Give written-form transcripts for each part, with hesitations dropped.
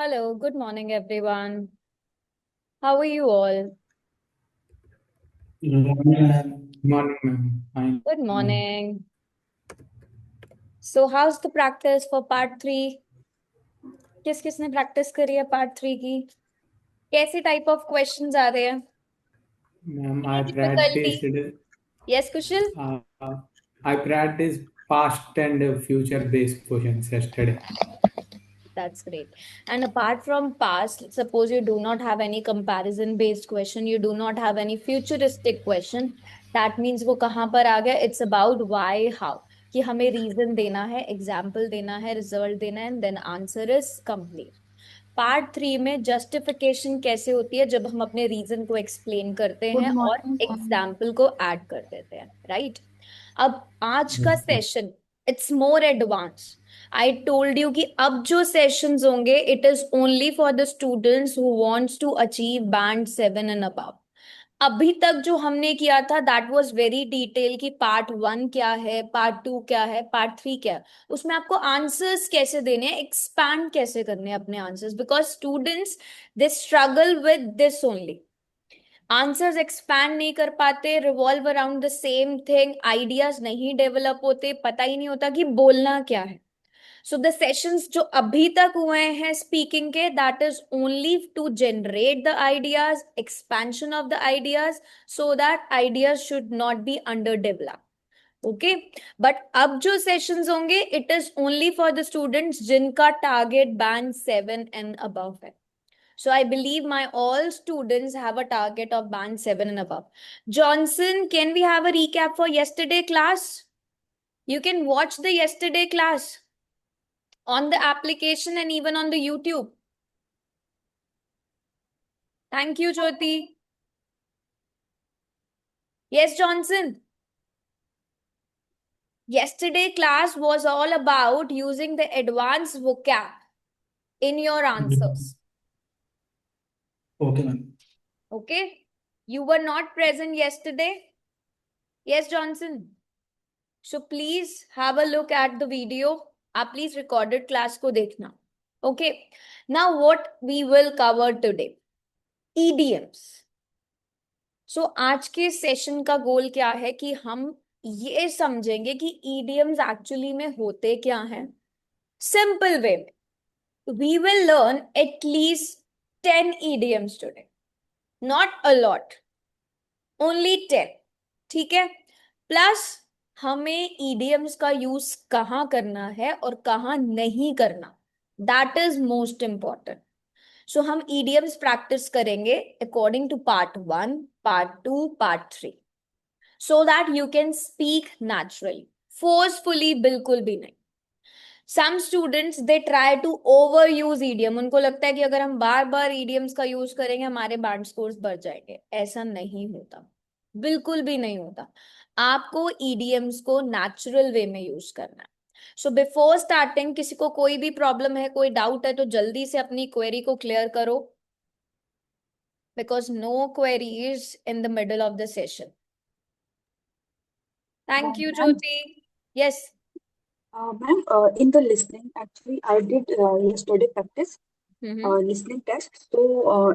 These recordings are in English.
Hello, good morning, everyone. How are you all? Good morning, ma'am. Good morning, ma'am. Fine, Good ma'am. morning. So, how's the practice for part 3? किस किसने practice करी है part 3 की? कैसी type of questions आ रहे हैं? Ma'am, Any difficulty? Yes, Kushal? uh, I practiced past and future based questions yesterday. That's great. And apart from past, suppose you do not have any comparison based question, you do not have any futuristic question, that means वो कहाँ पर आ गया? It's about why, how. कि हमें reason देना है, example देना है, रिजल्ट देना है, and then answer is complete. Part 3 में जस्टिफिकेशन कैसे होती है जब हम अपने रीजन को एक्सप्लेन करते गुड हैं और मॉर्निंग सर। एग्जाम्पल को ऐड कर देते हैं, राइट? अब आज का Yes, ma'am. Session it's more advance. I told you कि अब जो सेशंस होंगे it is only for the students who wants to achieve band 7 and above. अभी तक जो हमने किया था दैट वाज वेरी डिटेल कि पार्ट 1 क्या है, पार्ट 2 क्या है, पार्ट 3 क्या है। उसमें आपको आंसर्स कैसे देने हैं, एक्सपैंड कैसे करने हैं अपने answers, because students they struggle with this only. Answers expand नहीं कर पाते, revolve around the same thing, ideas नहीं डेवलप होते, पता ही नहीं होता कि बोलना क्या है। सो द सेशंस जो अभी तक हुए हैं स्पीकिंग के, that is only to generate the ideas, expansion of the ideas, so that ideas should not be under develop. Okay, but अब जो सेशंस होंगे it is only for the students जिनका टारगेट बैंड 7 एंड अबव है। So I believe my all students have a target of band 7 and above. Johnson, can we have a recap for yesterday class? You can watch the yesterday class on the application and even on the YouTube. Thank you, Jyoti. Yes, Johnson. Yesterday class was all about using the advanced vocab in your answers. Okay, ma'am. Okay? You were not present yesterday? Yes, Johnson. So please have a look at the video. आप please recorded class को देखना. Okay. Now what we will cover today? EDMs. So आज के session का गोल क्या है कि हम ये समझेंगे कि EDMs एक्चुअली में होते क्या हैं. सिंपल वे में we will learn at least 10 EDMs today. Not a lot. Only 10. ठीक है? प्लस हमें ईडीएम्स का यूज कहाँ करना है और कहाँ नहीं करना, that is most important. So हम ईडीएम्स प्रैक्टिस करेंगे according to part 1, part 2, part 3, so that you can speak naturally, forcefully बिल्कुल भी नहीं। Some students they try to over use idiom, उनको लगता है कि अगर हम बार बार ईडीएम्स का यूज करेंगे हमारे बैंड स्कोर्स बढ़ जाएंगे। ऐसा नहीं होता, बिल्कुल भी नहीं होता। आपको ईडीएम्स को नेचुरल वे में यूज करना है। सो बिफोर स्टार्टिंग किसी को कोई भी प्रॉब्लम है, कोई डाउट है तो जल्दी से अपनी क्वेरी को क्लियर करो, because no query is in the middle of the session. Thank you ma'am Jyoti. Yes. Ma'am in the listening actually I did yesterday practice listening test. So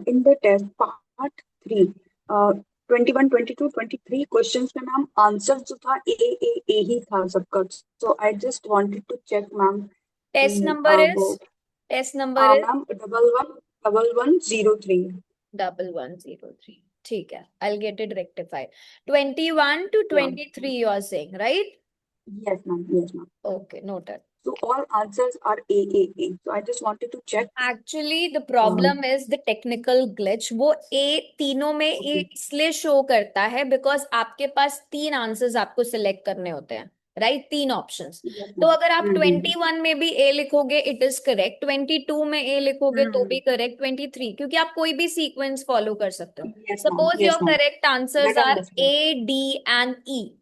in the test part 3, 21 22 23 questions में ma'am answer जो था ए ही था सबका. So I just wanted to check ma'am कि test number वो is, test number is ma'am 1103. 1103। ठीक है, I'll get it rectified. 21 to Yeah. 23 you are saying, right? Yes ma'am, yes ma'am. Okay, noted. So all answers are A. So I just wanted to check. Actually the problem is the technical glitch. वो ए तीनों में ए Okay. इसलिए show करता है because आपके पास 3 answers आपको select करने होते हैं, राइट? 3 ऑप्शंस। Yes तो ma'am. अगर आप 21 में भी ए लिखोगे इट इज करेक्ट, 22 में ए लिखोगे तो भी करेक्ट, 23, क्योंकि आप कोई भी सीक्वेंस फॉलो कर सकते हो। Yes ma'am. Suppose your Yes ma'am. Correct answers That I are understand. A, D and E.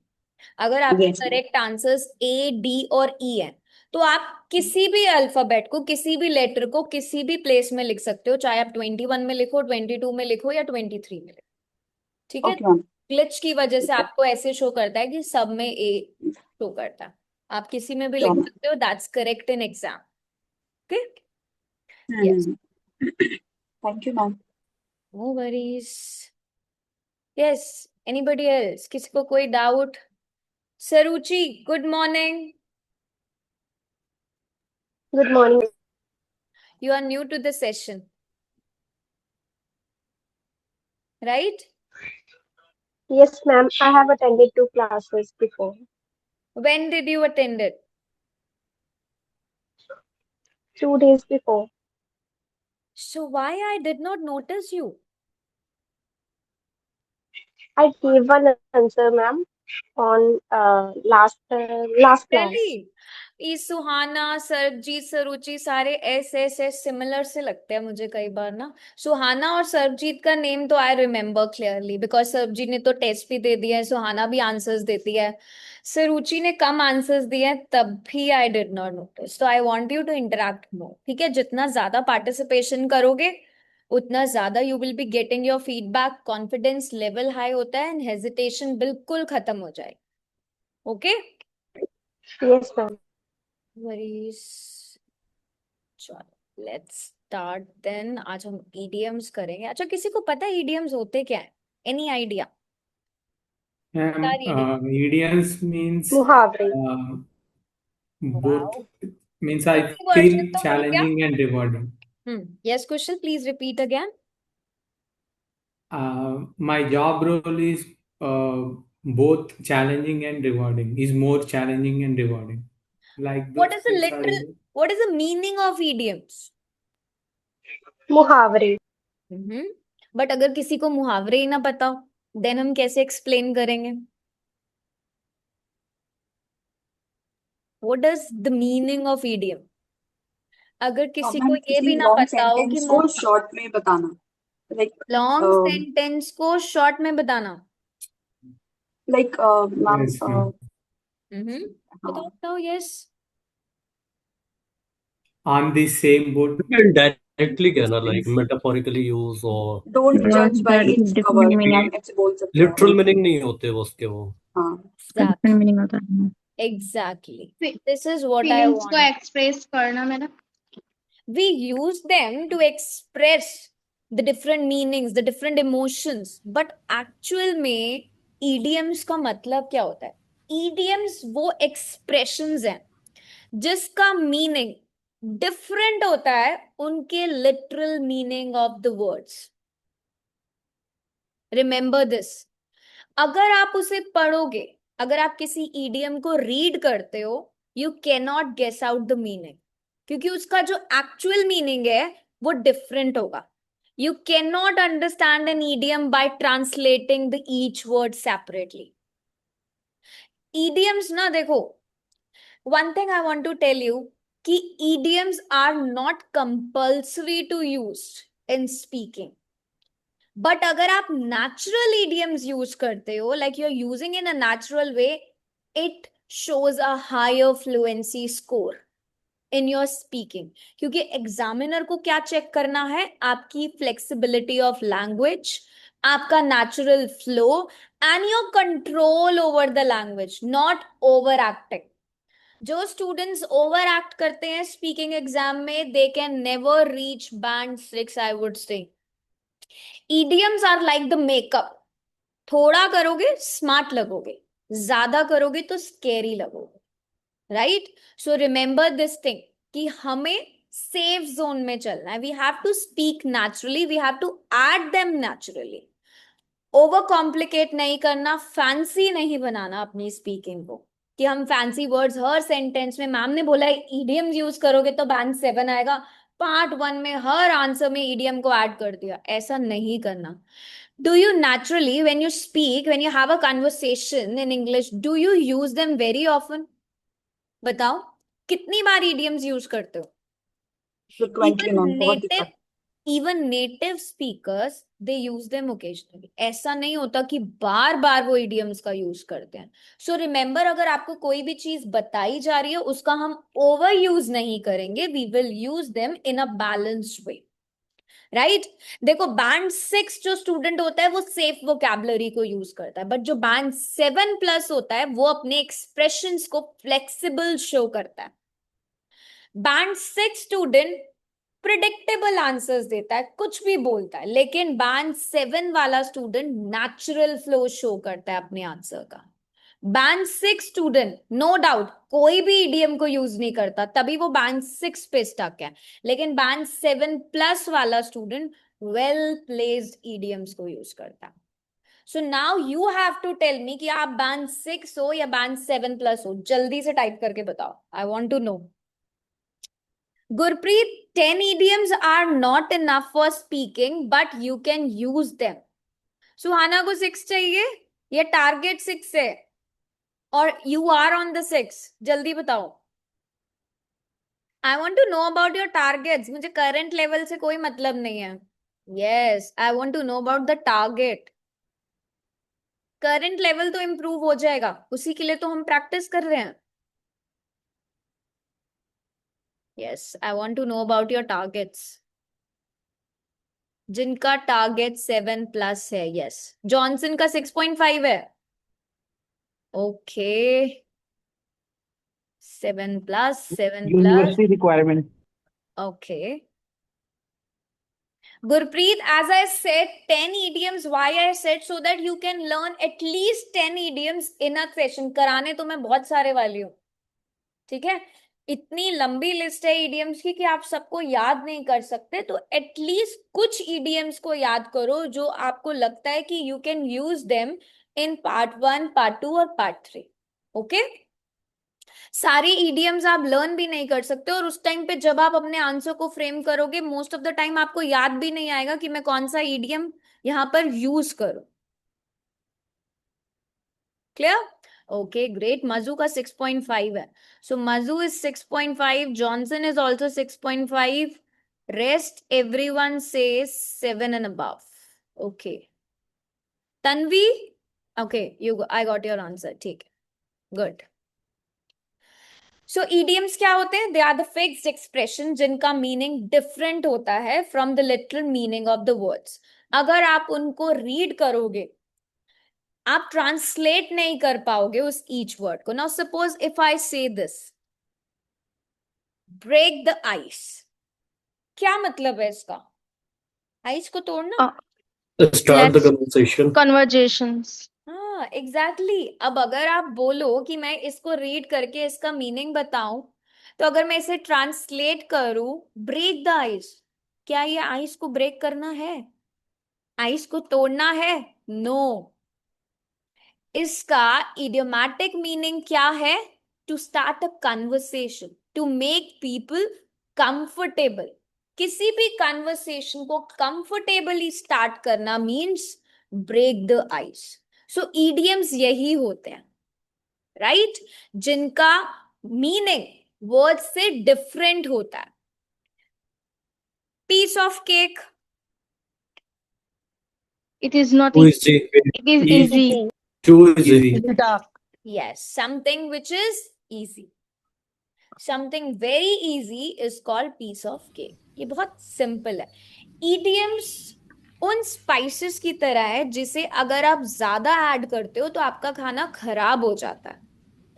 अगर आपके Yes ma'am. Correct answers A, D और ई हैं तो आप किसी भी अल्फाबेट को, किसी भी लेटर को किसी भी प्लेस में लिख सकते हो, चाहे आप 21 में लिखो, 22 में लिखो या 23 में लिखो। ठीक है? Okay ma'am. ग्लिच की वजह से ठीक है. आपको ऐसे शो करता है कि सब में ए शो करता है। आप किसी में भी Sure लिख ma'am. सकते हो, that's correct in exam. Okay. Hmm yes. Hmm, Thank you, ma'am. No worries. Yes, anybody else? किसी को कोई doubt? Saruchi, good morning. Good morning. You are new to the session, right? Yes, ma'am. I have attended 2 classes before. When did you attend it? 2 days before. So why I did not notice you? I gave one answer, ma'am, on last class. Really? ये सुहाना, सरबजीत, सरुचि सारे S similar से लगते हैं मुझे कई बार ना. सुहाना और सरबजीत का नेम तो I remember clearly because Sarabjit ने तो टेस्ट भी दे दिया है, सुहाना भी आंसर्स देती है. सरुचि ने कम आंसर्स दिए हैं तब भी आई डिड नॉट नोटिस. तो I want you to interact more. ठीक है, जितना ज्यादा पार्टिसिपेशन करोगे उतना ज्यादा you will be getting your feedback, confidence level high होता है एंड हेजिटेशन बिल्कुल खत्म हो जाए. ओके? Yes, ma'am. वरीज. चलो लेट्स स्टार्ट देन. आज हम ईडीएम्स करेंगे. अच्छा, किसी को पता है ईडीएम्स होते क्या है? Any idea? Idioms means Muhavre. both wow, means I Hindi version feel तो हो गया. challenging and rewarding. Yes Kusal, please repeat again. My job role is both challenging and rewarding. Is more challenging and rewarding. Like What those is the things are. literal, what is the meaning of idioms? Muhavre. But अगर किसी को मुहावरे ही ना पता हो then हम कैसे explain करेंगे? What is the meaning of idiom? अगर किसी को मैम ये भी किसी ना लॉन्ग पता हो कि सेंटेंस को शॉर्ट में बताना, लॉन्ग लाइक सेंटेंस को शॉर्ट में बताना. Like ma'am Yes, ma'am. बताओ बताओ. Yes. On the same boat. You can directly कहना like metaphorically use or don't जज बाय इट्स कवर, ऐसे बोल सकते हो. literal meaning नहीं होते वो उसके वो. हाँ, डिफरेंट मीनिंग होता है. Exactly. This is what I feelings को want. एक्सप्रेस करना madam. We use them to express the different meanings, the different emotions. But actual में idioms का मतलब क्या होता है? Idioms वो expressions हैं जिसका meaning different होता है उनके literal meaning of the words. Remember this. अगर आप उसे पढ़ोगे, अगर आप किसी idiom को रीड करते हो, you cannot guess out the meaning. क्योंकि उसका जो एक्चुअल मीनिंग है वो डिफरेंट होगा. You can not understand an idiom by translating the each word separately. Idioms ना देखो, one thing I want to tell you कि idioms are not compulsory to use in speaking. But अगर आप natural idioms use करते हो, like you are using in a natural way, it shows a higher fluency score in your speaking. क्योंकि examiner को क्या check करना है? आपकी फ्लेक्सिबिलिटी ऑफ लैंग्वेज, आपका natural flow and your control over the language, not over acting. जो students over act करते हैं स्पीकिंग एग्जाम में, they can never reach band 6. I would say idioms are like the makeup. थोड़ा करोगे smart लगोगे, ज्यादा करोगे तो स्केरी लगोगे. Right? So remember this thing कि हमें सेफ जोन में चलना है. We have to speak naturally, we have to add them naturally. Over complicate नहीं करना, फैंसी नहीं बनाना अपनी स्पीकिंग को कि हम फैंसी वर्ड्स हर सेंटेंस में. मैम ने बोला ईडियम्स यूज करोगे तो बैंड 7 आएगा, पार्ट 1 में हर आंसर में ईडियम को ऐड कर दिया. ऐसा नहीं करना. Do you naturally, when you speak, when you have a conversation in English, do you use them very often? बताओ कितनी बार idioms यूज करते हो? frequently मैम, बहुत native, even native speakers, they use them occasionally. ऐसा नहीं होता कि बार बार वो idioms का यूज करते हैं. So remember, अगर आपको कोई भी चीज बताई जा रही है उसका हम ओवर यूज नहीं करेंगे. We will use them in a balanced way. Right? देखो बैंड 6 जो स्टूडेंट होता है वो सेफ वोकैबुलरी को यूज करता है, बट जो बैंड 7 प्लस होता है वो अपने एक्सप्रेशंस को फ्लेक्सिबल शो करता है. बैंड 6 स्टूडेंट प्रिडिक्टेबल आंसर्स देता है, कुछ भी बोलता है, लेकिन बैंड 7 वाला स्टूडेंट नेचुरल फ्लो शो करता है अपने आंसर का। बैंड 6 स्टूडेंट नो डाउट कोई भी ईडीएम को यूज नहीं करता, तभी वो बैंड 6 पे स्टक है, लेकिन बैंड 7+ वाला स्टूडेंट वेल प्लेस्ड ईडीएम्स को यूज करता है। So now you have to tell me कि आप बैंड 6 हो या बैंड 7+ हो, जल्दी से टाइप करके बताओ, I want to know. Gurpreet, 10 idioms are not enough for speaking, but you can use them. सुहाना को 6 चाहिए, ये टारगेट 6 है और you are on the 6, जल्दी बताओ। I want to know about your targets, मुझे करंट लेवल से कोई मतलब नहीं है। Yes, I want to know about the target. Current level तो इम्प्रूव हो जाएगा, उसी के लिए तो हम प्रैक्टिस कर रहे हैं। Yes, I want to know about your targets. जिनका टारगेट 7+ है, यस। जॉनसन का 6.5 है, okay. 7+, University requirement. okay. Gurpreet, as I said, 10 idioms. Why I said? So that you can learn at least 10 idioms in a session. कराने तो मैं बहुत सारे वाली हूँ, ठीक है। इतनी लंबी लिस्ट है idioms की कि आप सबको याद नहीं कर सकते, तो एटलीस्ट कुछ idioms को याद करो जो आपको लगता है कि you can use them in part 1, part 2 और part 3. ओके सारी idioms आप लर्न भी नहीं कर सकते, और उस टाइम पे जब आप अपने आंसर को फ्रेम करोगे, मोस्ट ऑफ द टाइम आपको याद भी नहीं आएगा कि मैं कौन सा idiom यहां पर यूज करूं। क्लियर? Okay great. मजू का 6.5 है, so Maju is 6.5, Johnson is also 6.5, rest everyone says 7 and above. Okay Tanvi, okay you I got your answer, ठीक है, गुड। सो idioms क्या होते हैं? They are the fixed expression जिनका मीनिंग डिफरेंट होता है from the literal meaning of the words. अगर आप उनको रीड करोगे, आप ट्रांसलेट नहीं कर पाओगे उस ईच वर्ड को। नाउ सपोज इफ आई से दिस, ब्रेक द आइस, क्या मतलब है इसका? आइस को तोड़ना। Start the Let's conversation. conversations. हाँ एग्जैक्टली। अब अगर आप बोलो कि मैं इसको रीड करके इसका मीनिंग बताऊं, तो अगर मैं इसे ट्रांसलेट करूं, ब्रेक द आइस, क्या ये आइस को ब्रेक करना है? आइस को तोड़ना है? नो। इसका इडियोमैटिक मीनिंग क्या है? To start a conversation, to make people comfortable. किसी भी कन्वर्सेशन को कंफर्टेबली स्टार्ट करना means break the ice. So idioms यही होते हैं, राइट, जिनका मीनिंग वर्ड से डिफरेंट होता है। Piece of cake, It is not Too easy. easy. It is easy. Too easy. yes, something which is easy, something very easy is called piece of cake. ये बहुत simple है। idioms उन spices की तरह है जिसे अगर आप ज्यादा ऐड करते हो तो आपका खाना खराब हो जाता है,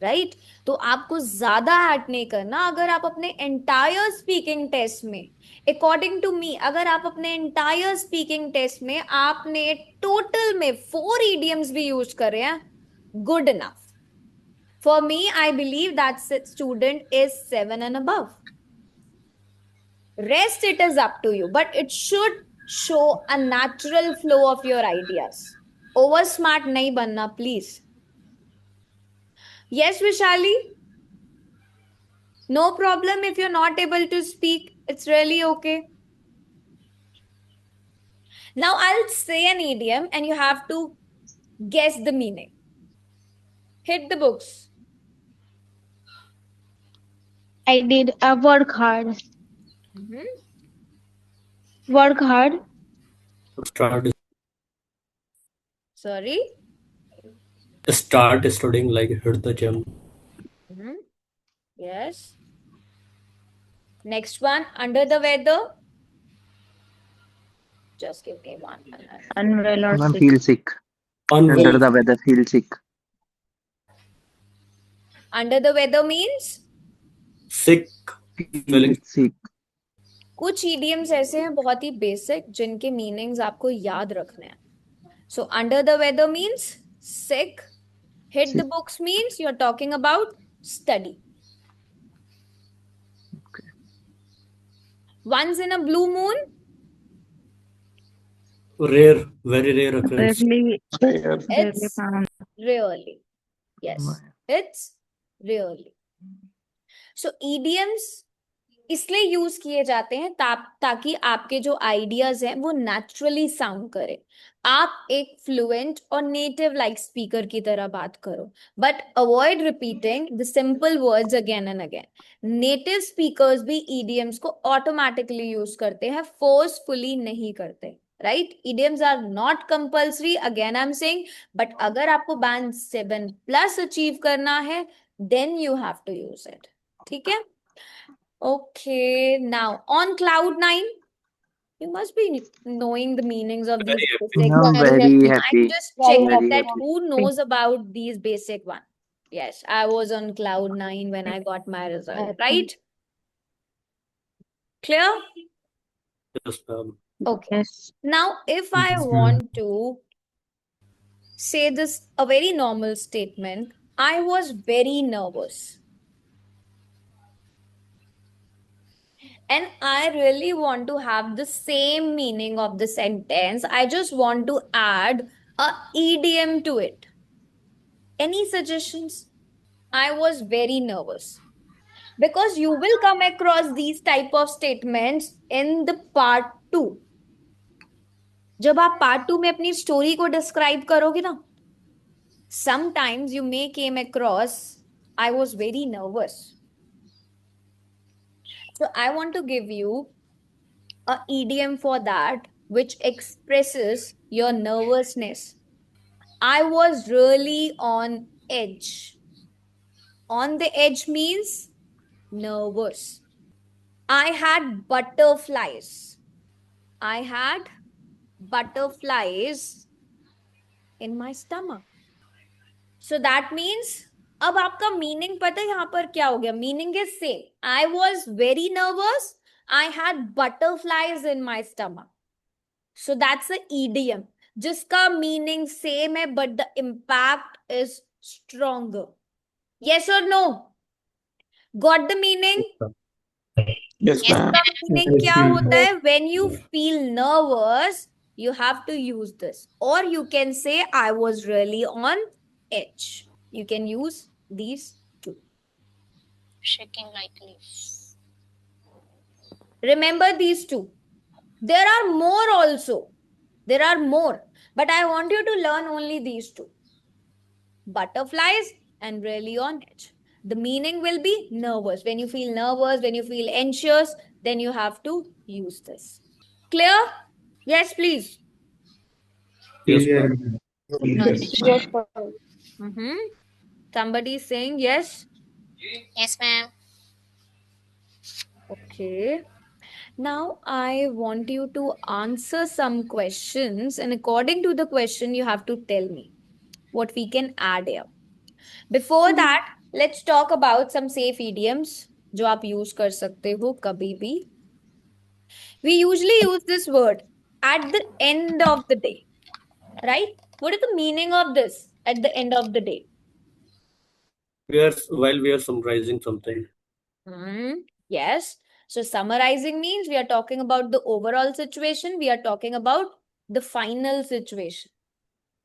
राइट? तो आपको ज्यादा ऐड नहीं करना। अगर आप अपने एंटायर स्पीकिंग टेस्ट में, अकॉर्डिंग टू मी, अगर आप अपने एंटायर स्पीकिंग टेस्ट में आपने टोटल में 4 idioms भी यूज करे हैं, good enough. For me, I believe that student is 7 and above. Rest, it is up to you, but it should show a natural flow of your ideas. Over smart nahi banna, please. Yes, Vishali? No problem if you're not able to speak. It's really okay. Now I'll say an idiom and you have to guess the meaning. Hit the books. I did work hard. Work hard. Start Sorry. start studying like hit the gym. Yes. Next one, under the weather. Just give me one minute. Unwell or Ma'am, sick. feel sick. Under Unwell. the weather, feel sick. Under the weather means Sick. Feeling Sick. कुछ idioms ऐसे हैं बहुत ही basic जिनके meanings आपको याद रखने हैं. So under the weather means sick. Hit the Sick. books means you're talking about study. Okay. Once in a blue moon, Rare, very rare occurrence. Rarely, Rare. rarely it's found. rarely. Yes, it's rarely. So idioms इसलिए use किए जाते हैं ताकि आपके जो ideas हैं वो naturally sound करे. आप एक फ्लुएंट और नेटिव लाइक स्पीकर की तरह बात करो, but avoid repeating the simple words again and again. Native speakers भी ईडीएम्स को ऑटोमेटिकली यूज करते हैं, फोर्सफुली नहीं करते. Right? Idioms are not compulsory, again I am saying, but अगर आपको बैंड 7+ अचीव करना है then you have to use it. ठीक है? Okay, now on cloud 9, you must be knowing the meanings of these Very basic I'm ones. very I'm happy. just Very checking Very that happy. who knows about these basic ones. Yes, I was on cloud 9 when I got my result, right? Clear? Yes, ma'am. Okay. Yes. Now, if I Yes, ma'am. want to say this, a very normal statement, I was very nervous. And I really want to have the same meaning of the sentence. I just want to add a idiom to it. Any suggestions? I was very nervous. Because you will come across these type of statements in the part 2. जब आप part 2 में अपनी story को describe करोगे ना, sometimes you may came across, I was very nervous. So I want to give you a idiom for that which expresses your nervousness. I was really on edge. On the edge means nervous. I had butterflies. I had butterflies in my stomach. So that means अब आपका meaning पता है यहाँ पर क्या हो गया? Meaning is same. I was very nervous. I had butterflies in my stomach. So that's an idiom. जिसका मीनिंग सेम है but the impact is stronger. Yes or no? Got the meaning? Yes, ma'am. इसका meaning Yes, क्या ma'am. होता है? When you feel nervous, you have to use this. Or you can say, I was really on edge. You can use these two. Shaking like leaf. Remember these two. There are more also. There are more. But I want you to learn only these two. Butterflies and really on edge. The meaning will be nervous. When you feel nervous, when you feel anxious, then you have to use this. Clear? Yes, please. Yes, Clear. ma'am. Yes, ma'am. Somebody is saying yes. Yes, ma'am. Okay. Now I want you to answer some questions, and according to the question, you have to tell me what we can add here. Before that, let's talk about some safe idioms जो आप use कर सकते हो कभी भी. We usually use this word at the end of the day, right? What is the meaning of this at the end of the day? While we are summarizing something. Yes. So summarizing means we are talking about the overall situation. We are talking about the final situation,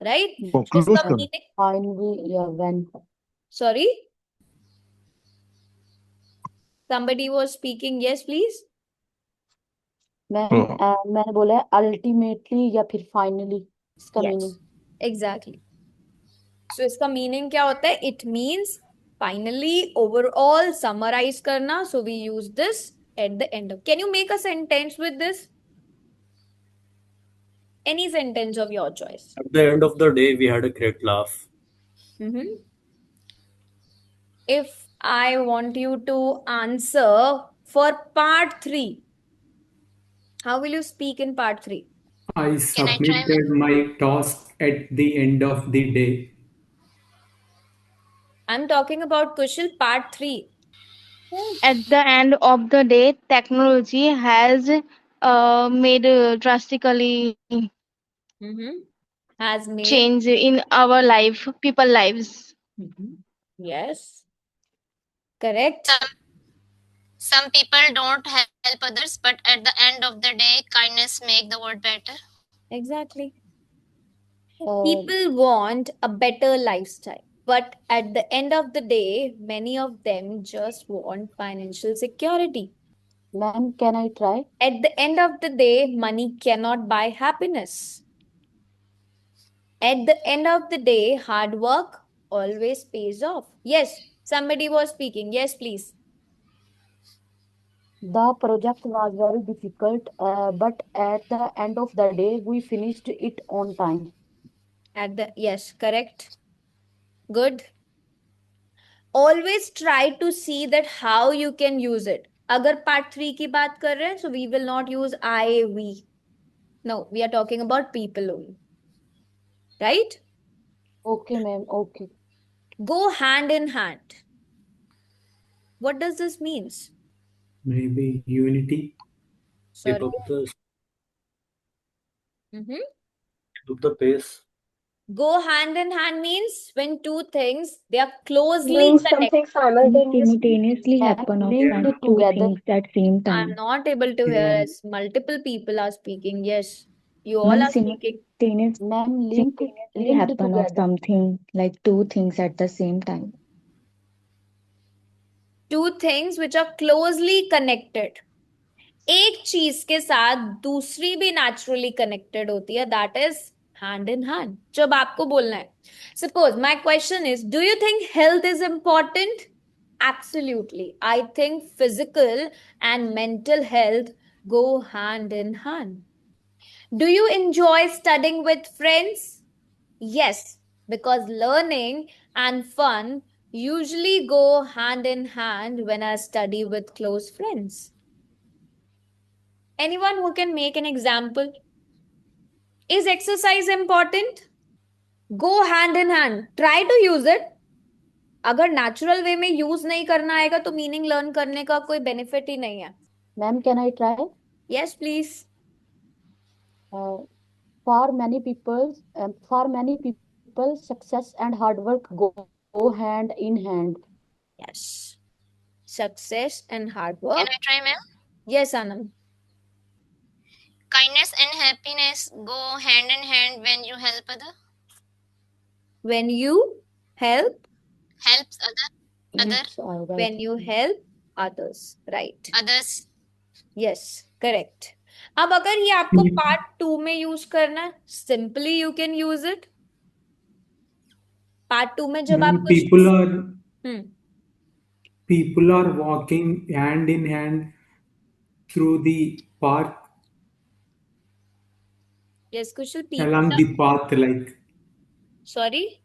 right? इसका meaning, Finally, yeah, when. sorry, somebody was speaking. Yes, please. मैंने बोला है ultimately या फिर finally इसका Yes, meaning exactly. So इसका meaning क्या होता है? It means finally, overall, summarize करना. So we use this at the end of. Can you make a sentence with this? Any sentence of your choice. At the end of the day, we had a great laugh. If I want you to answer for part 3, how will you speak in part 3? I Can I try, submitted my task at the end of the day. I'm talking about Kushal part 3. At the end of the day, technology has made drastically Has made. change in our life, people lives. Yes. Correct. Some people don't help others, but at the end of the day, kindness make the world better. Exactly. Uh, People want a better lifestyle, but at the end of the day, many of them just want financial security. ma'am, can I try? At the end of the day, money cannot buy happiness. At the end of the day, hard work always pays off. Yes, somebody was speaking. Yes, please. The project was very difficult, but at the end of the day, we finished it on time. Yes, correct. Good. Always try to see that how you can use it. अगर part 3 की बात कर रहे हैं, so we will not use I, we. No, we are talking about people only. Right? Okay, ma'am. Okay. Go hand in hand. What does this means? Maybe unity. Sorry. Keep up the Mhm. keep up the pace. Go hand in hand means when two things they are closely Doing connected. something simultaneously. Simultaneously Ma'am, happen of linked two together. things at same I'm time. not able to hear Yeah. as multiple people are speaking. Yes, you all Ma'am, are speaking. simultaneously Ma'am, linked happen of together. something like two things at the same time. Two things which are closely connected. एक चीज के साथ दूसरी भी naturally connected होती है, that is hand in hand. जब आपको बोलना है, suppose my question is, do you think health is important? Absolutely. I think physical and mental health go hand in hand. Do you enjoy studying with friends? Yes, because learning and fun usually go hand in hand when I study with close friends. Anyone who can make an example? Is exercise important? Go hand in hand. Try to use it. अगर natural way में use नहीं करना आएगा तो meaning learn करने का कोई benefit ही नहीं है. Ma'am, can I try? Yes, please. Uh, for many people, success and hard work go hand in hand. Yes. Success and hard Can work. I try, ma'am? Yes, Anand. Kindness and happiness go hand in hand when you help other. When you help, Helps other It's all right. when you help others. Right. others. Yes, correct. अब अगर ये आपको part 2 में use करना है, simply you can use it. Part 2 में जब आप कुछ people are walking hand in hand through the park yes, Kushal, along the path, like sorry,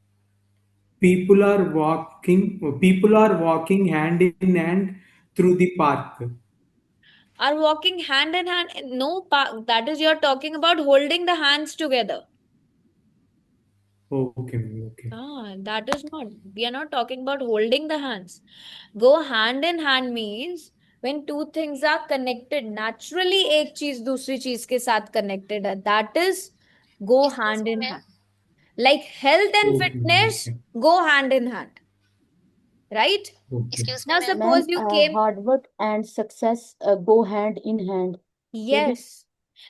people are walking hand in hand through the park. are walking hand in hand. No, that is you're talking about holding the hands together. Okay. That is not. We are not talking about holding the hands. Go hand in hand means when two things are connected, naturally एक चीज दूसरी चीज के साथ connected है. That is go hand in hand. Like health and Okay, fitness okay. go hand in hand. Right? Okay. Excuse Now me, ma'am. suppose you came. Hard work and success go hand in hand. Yes.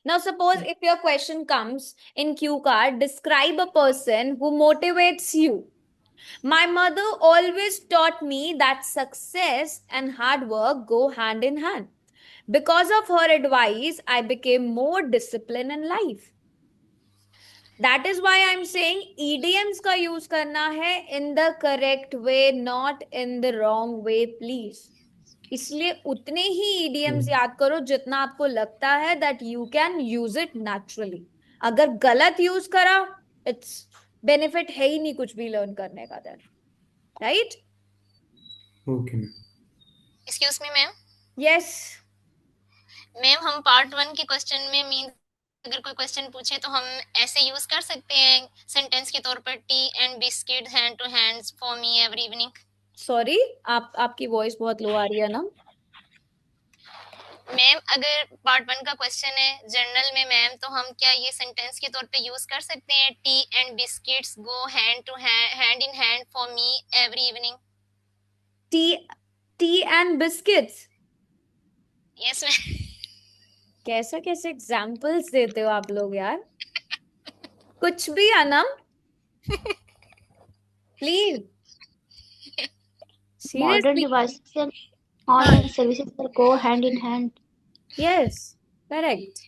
Now, suppose if your question comes in Q card, describe a person who motivates you. My mother always taught me that success and hard work go hand in hand. Because of her advice, I became more disciplined in life. That is why I'm saying idioms का use करना है in the correct way, not in the wrong way, please. इसलिए उतने ही idioms याद करो जितना आपको लगता है that you can use it naturally. अगर गलत यूज करा, it's benefit है ही नहीं कुछ भी learn करने का then. Right? Okay, ma'am. Excuse me, ma'am. Yes. Ma'am हम पार्ट 1 के क्वेश्चन में मीन अगर कोई क्वेश्चन पूछे तो हम ऐसे यूज कर सकते हैं सेंटेंस के तौर पर tea and biscuit hand to hands for me every evening. Sorry, आपकी वॉइस बहुत लो आ रही है ना। मैम अगर पार्ट 1 का क्वेश्चन है जर्नल में मैम, तो हम क्या ये सेंटेंस के तौर पे यूज कर सकते हैं, tea and biscuits go hand to hand in hand for me every evening? Tea and biscuits? Yes ma'am. कैसे कैसे एग्जाम्पल्स देते हो आप लोग यार, कुछ भी Anam, please Modern seriously. devices and online services will go hand in hand. Yes, correct.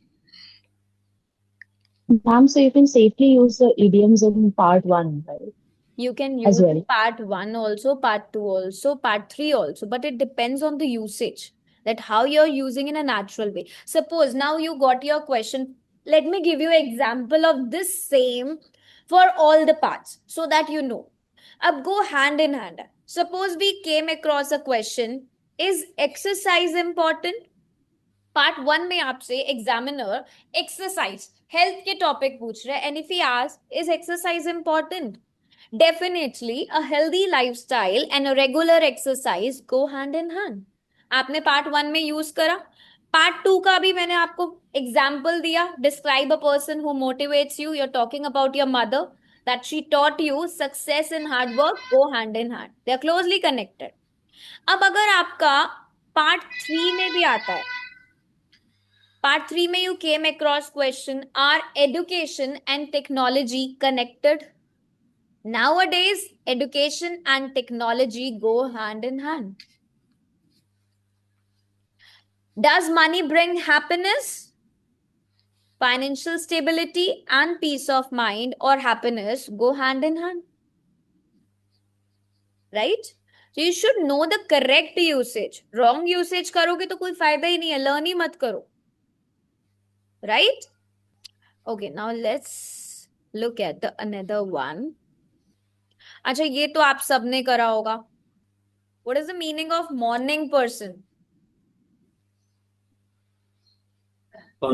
Ma'am, so you can safely use the idioms in part one, right? You can As use well. part 1 also, part 2 also, part 3 also, but it depends on the usage, that how you're using in a natural way. Suppose now you got your question. Let me give you an example of this same for all the parts so that you know. Ab go hand in hand. Suppose we came across a question, is exercise important? Part 1 में आपसे examiner exercise health के topic पूछ रहे हैं, and if he ask is exercise important, definitely a healthy lifestyle and a regular exercise go hand in hand. आपने part 1 में use करा, part 2 का भी मैंने आपको एग्जाम्पल दिया, describe a person who motivates you, you are talking about your mother, that she taught you success in hard work go hand in hand, they are closely connected. अब अगर आपका part 3 में भी आता है, Part 3 में you came across question, are education and technology connected? Nowadays, education and technology go hand in hand. Does money bring happiness? Financial stability and peace of mind or happiness go hand in hand. Right? So you should know the correct usage. Wrong usage करोगे तो कोई फायदा ही नहीं है, learn ही मत करो. Right? Okay, now let's look at the another one. अच्छा, ये तो आप सबने करा होगा. What is the meaning of morning person?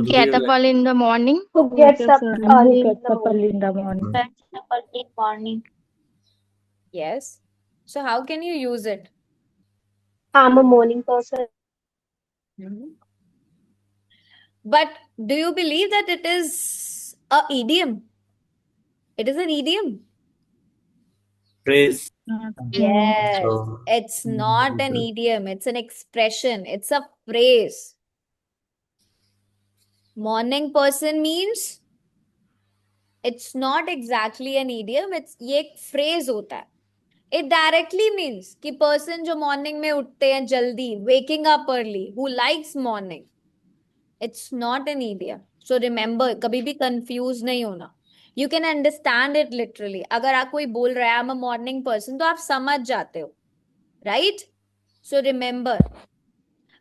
Get up early in the morning. Who gets up early in the early in the morning. Gets up early in morning. Yes. So how can you use it? I'm a morning person. But do you believe that it is a idiom? It is an idiom. Phrase. Yes. So, It's not an idiom. It's an expression. It's a phrase. Morning person means it's not exactly an idiom. It's ये एक phrase होता है. It directly means कि person जो morning में उठते हैं जल्दी, waking up early, who likes morning. It's not an idiom. So remember, कभी भी confuse नहीं होना. You can understand it literally. अगर आप कोई बोल रहा है I'm a morning person, तो आप समझ जाते हो. Right? So remember,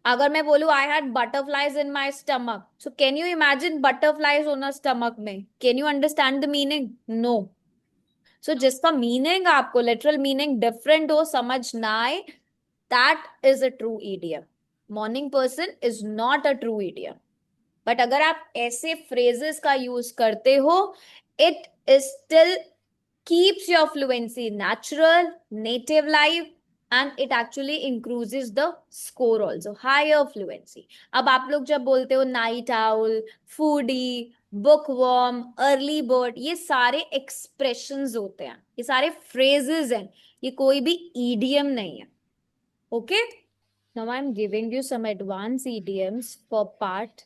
अगर मैं बोलूँ I had butterflies in my stomach. So can you imagine butterflies on a stomach में? Can you understand the meaning? No. So जिसका मीनिंग आपको लिटरल मीनिंग डिफरेंट हो, समझ ना आए, that is a true idiom. Morning person is not a true idiom. But अगर आप ऐसे फ्रेजेस का यूज करते हो, it is still keeps your fluency natural, native life, and it actually increases the score also, higher fluency. अब आप लोग जब बोलते हो night owl, foodie, bookworm, early bird, ये सारे expressions होते हैं, ये सारे phrases हैं, ये कोई भी idiom नहीं है. Okay? Now I'm giving you some advanced idioms for part.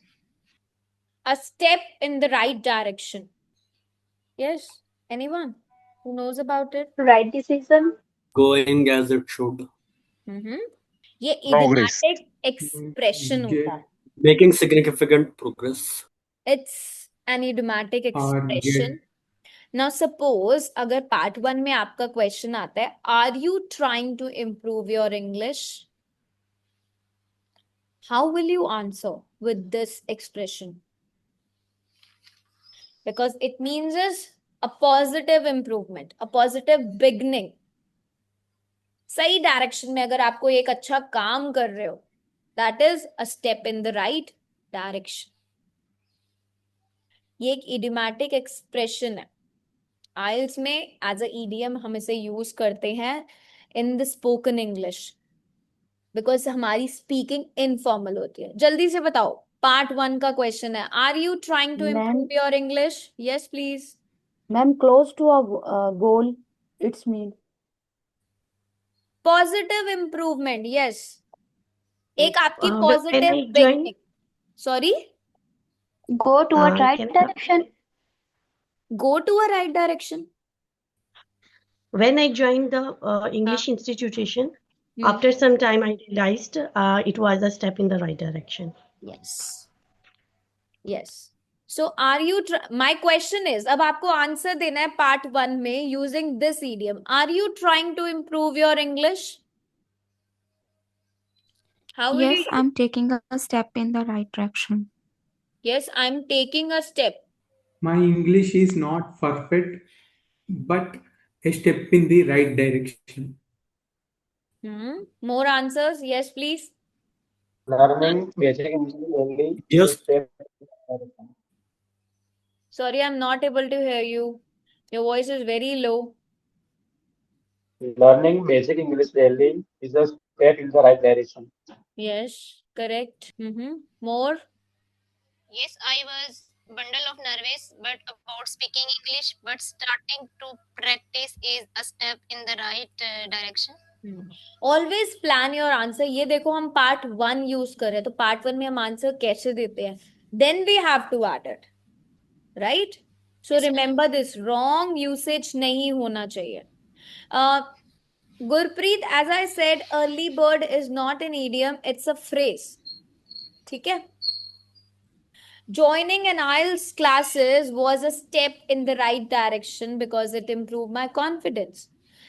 A step in the right direction. Yes? Anyone who knows about it? Right decision. going as it should. ये Progress. idiomatic expression होता है. Making significant progress. It's an idiomatic expression. Now suppose अगर part 1 में आपका question आता है, are you trying to improve your English? How will you answer with this expression? Because it means is a positive improvement, a positive beginning. सही direction में अगर आपको एक अच्छा काम कर रहे हो, that is a step in the right direction. ये एक इडियोमैटिक एक्सप्रेशन है. आइल्स में एज अ इडियम हम इसे यूज करते हैं in the spoken English because हमारी speaking informal होती है. जल्दी से बताओ, part 1 का question है. Are you trying to Ma'am, improve your English? Yes, please. ma'am, close to a goal, it's mean. Positive improvement, yes. एक आपकी when positive I join, beginning. Sorry? go to a right Can direction. Go to a right direction. When I joined the English institution, after some time I realized it was a step in the right direction. Yes. Yes. So are you my question is, अब आपको answer देना है part 1 में using this idiom. Are you trying to improve your English? How will Yes, you I'm taking a step in the right direction. Yes, I'm taking a step. My English is not perfect, but a step in the right direction. More answers? Yes, please. Learning basic English only is a Yes. step in the right direction. Sorry, I'm not able to hear you. Your voice is very low. Learning basic English daily is a step in the right direction. Yes, correct. More? Yes, I was bundle of nervous but about speaking English, but starting to practice is a step in the right direction. Always plan your answer. ये देखो हम part 1 use कर रहे हैं तो part 1 में हम answer कैसे देते हैं? Then we have to add it. Right? So remember this, wrong usage नहीं होना चाहिए. Gurpreet, as I said, early bird is not an idiom, it's a phrase. ठीक है? Joining an IELTS classes was a step in the right direction because it improved my confidence.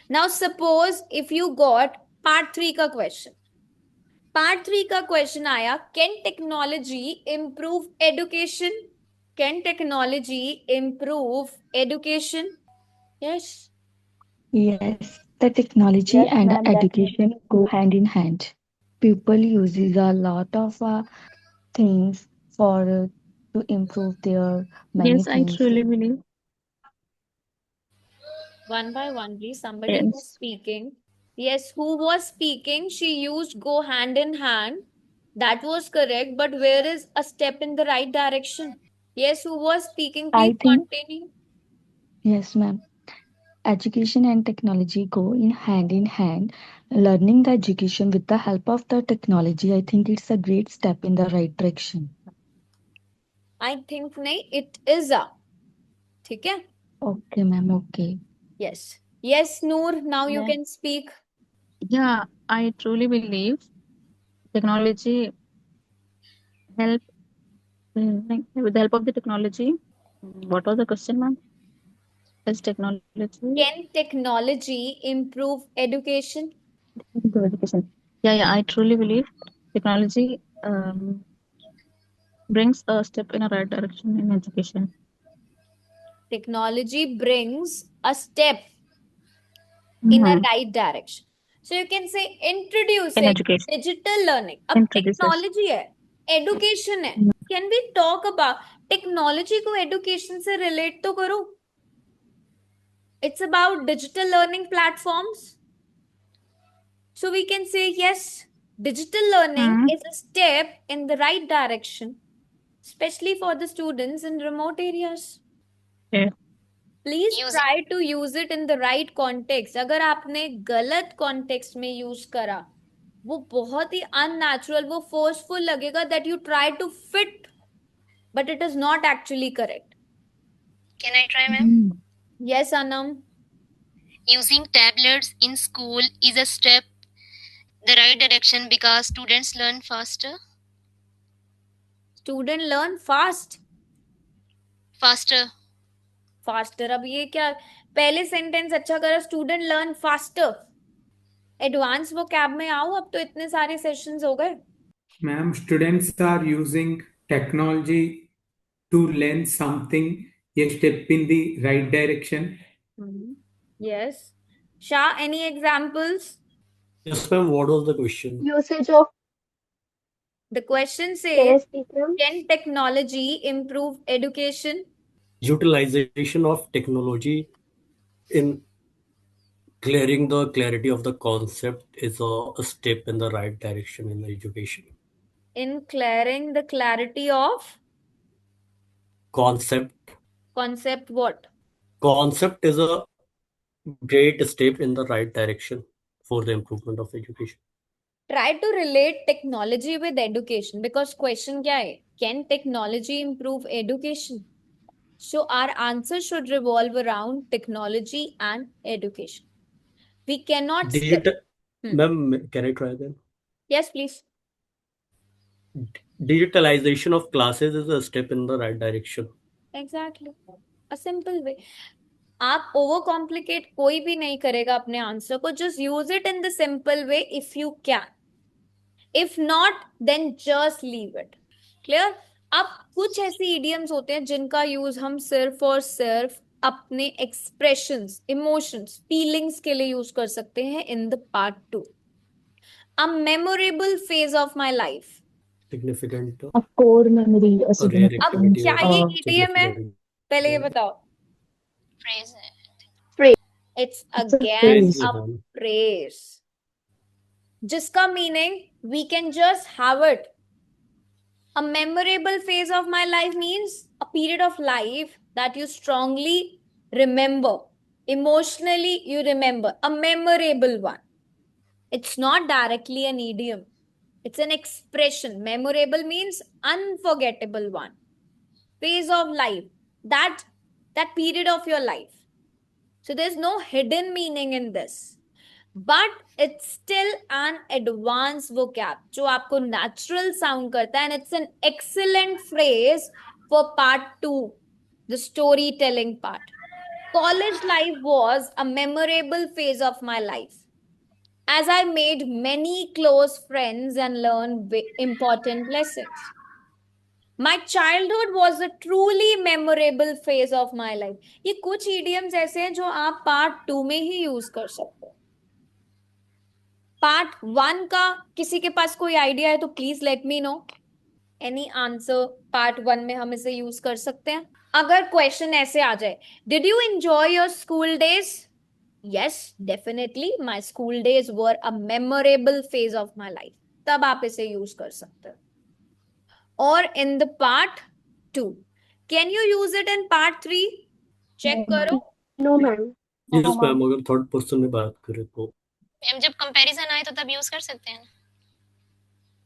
Now suppose if you got part 3 का question. Part 3 का question आया, can technology improve education? Can technology improve education? Yes. Yes, the technology Yes, and ma'am, education go hand in hand. People uses a lot of things for to improve their many Yes, I things. truly believe. One by one, please. Somebody Yes. was speaking. Yes, who was speaking? She used go hand in hand. That was correct. But where is a step in the right direction? Yes, who was speaking? I Please think continue. yes, ma'am. Education and technology go in hand. Learning the education with the help of the technology, I think it's a great step in the right direction. I think nahi, it is a. ठीक है? Okay, ma'am. Okay. Yes. Yes, Noor, now you Yeah. can speak. Yeah, I truly believe technology help like, with the help of the technology. What was the question, ma'am? Is technology Can technology improve education? improve education? Yeah, I truly believe technology brings a step in a right direction in education. Technology brings a step in a right direction. So you can say introducing education. digital learning. अब Introduces. technology है, education है. Can we talk about technology को education से relate तो करो? It's about digital learning platforms. So we can say yes, digital learning is a step in the right direction, especially for the students in remote areas. Yeah. Please try to use it in the right context. अगर आपने गलत context में use करा, वो बहुत ही unnatural, वो forceful लगेगा that you try to fit, but it is not actually correct. Can I try, ma'am? Yes, Anam. Using tablets in school is a step the right direction because students learn faster. Student learn fast. Faster. Faster. अब ये क्या? पहले sentence अच्छा करा, student learn faster. Advanced vocab में आओ, अब तो इतने सारे sessions हो गए. Ma'am, students are using technology to learn something, a step in the right direction. Yes. Shah, any examples? Yes, ma'am. What was the question? Usage of The question says, Yes, teacher. can technology improve education? Utilization of technology in Clearing the clarity of the concept is a step in the right direction in the education. In clearing the clarity of Concept what? Concept is a great step in the right direction for the improvement of education. Try to relate technology with education because question क्या है? Can technology improve education? So our answer should revolve around technology and education. We cannot skip. Ma'am, can I try then? Yes, please. Digitalization of classes is a step in the right direction. Exactly. A simple way. आप over complicate कोई भी नहीं करेगा अपने answer को. Just use it in the simple way if you can. If not then just leave it. Clear? अब कुछ ऐसे इडियम्स होते हैं जिनका यूज हम सिर्फ और सिर्फ अपने एक्सप्रेशंस, इमोशंस, फीलिंग्स के लिए यूज कर सकते हैं इन the part 2. A memorable phase of my life. Significant. A core memory, a rare significant. अब activity क्या or ये इडियम है? significant. पहले ये बताओ. Phrase है. It's It's a again phrase. a phrase जिसका meaning we can just have it. A memorable phase of my life means a period of life that you strongly remember. Emotionally, you remember. A memorable one. It's not directly an idiom. It's an expression. Memorable means unforgettable one. Phase of life. That period of your life. So there's no hidden meaning in this. But it's still an advanced vocab जो आपको natural sound करता है, and it's an excellent phrase for part 2, the storytelling part. College life was a memorable phase of my life as I made many close friends and learned important lessons. My childhood was a truly memorable phase of my life. ये कुछ idioms ऐसे हैं जो आप part 2 में ही use कर सकते हो. पार्ट 1 का किसी के पास कोई आइडिया है तो please let me no. Any answer part 1 में हम इसे यूज कर सकते हैं. अगर क्वेश्चन ऐसे आ जाए, did you enjoy your school days? Yes, definitely my school days were a memorable phase of my life. तब आप इसे यूज कर सकते हो. और in the part 2, can you use it in part 3? Check करो. No ma'am. Yes, ma'am. अगर third person में बात करें तो मैम जब कंपैरिजन आए तो तब यूज कर सकते हैं.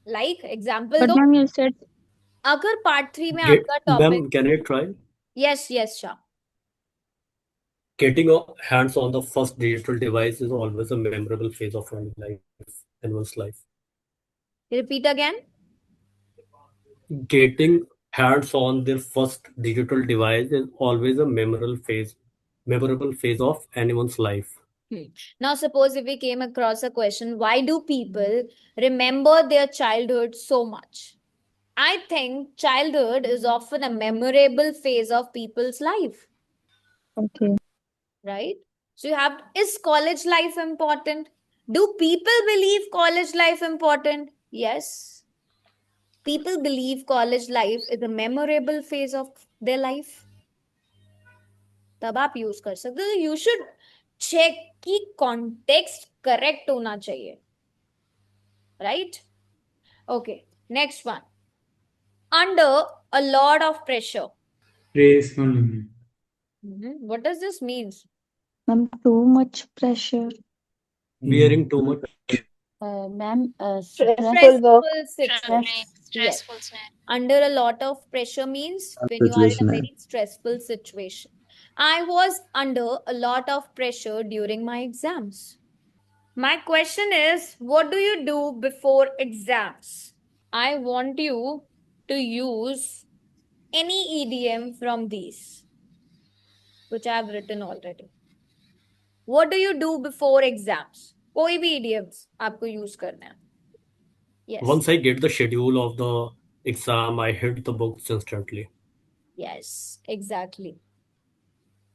लाइक एग्जांपल But दो. ma'am, you said अगर पार्ट 3 में आपका ma'am, topic. can I try? Yes, Shah. Getting hands on the first digital device is always a memorable phase of anyone's life. Repeat again. Getting hands on their first digital device is always a memorable phase of anyone's life. Now, suppose if we came across a question, why do people remember their childhood so much? I think childhood is often a memorable phase of people's life. okay. Right? So you have, is college life important? Do people believe college life important? Yes. People believe college life is a memorable phase of their life. तब आप use कर सकते हो. You should check कि context correct होना चाहिए. Right? Okay. Next one. Under a lot of pressure. Praise only. What does this mean? Too much pressure. Bearing too much. Ma'am, Stressful work. Yes. Under a lot of pressure means when you are in a very stressful situation. I was under a lot of pressure during my exams. My question is, what do you do before exams? I want you to use any idiom from these, which I have written already. What do you do before exams? कोई भी idioms आपको use करना है. Yes. Once I get the schedule of the exam, I hit the books instantly. Yes, exactly.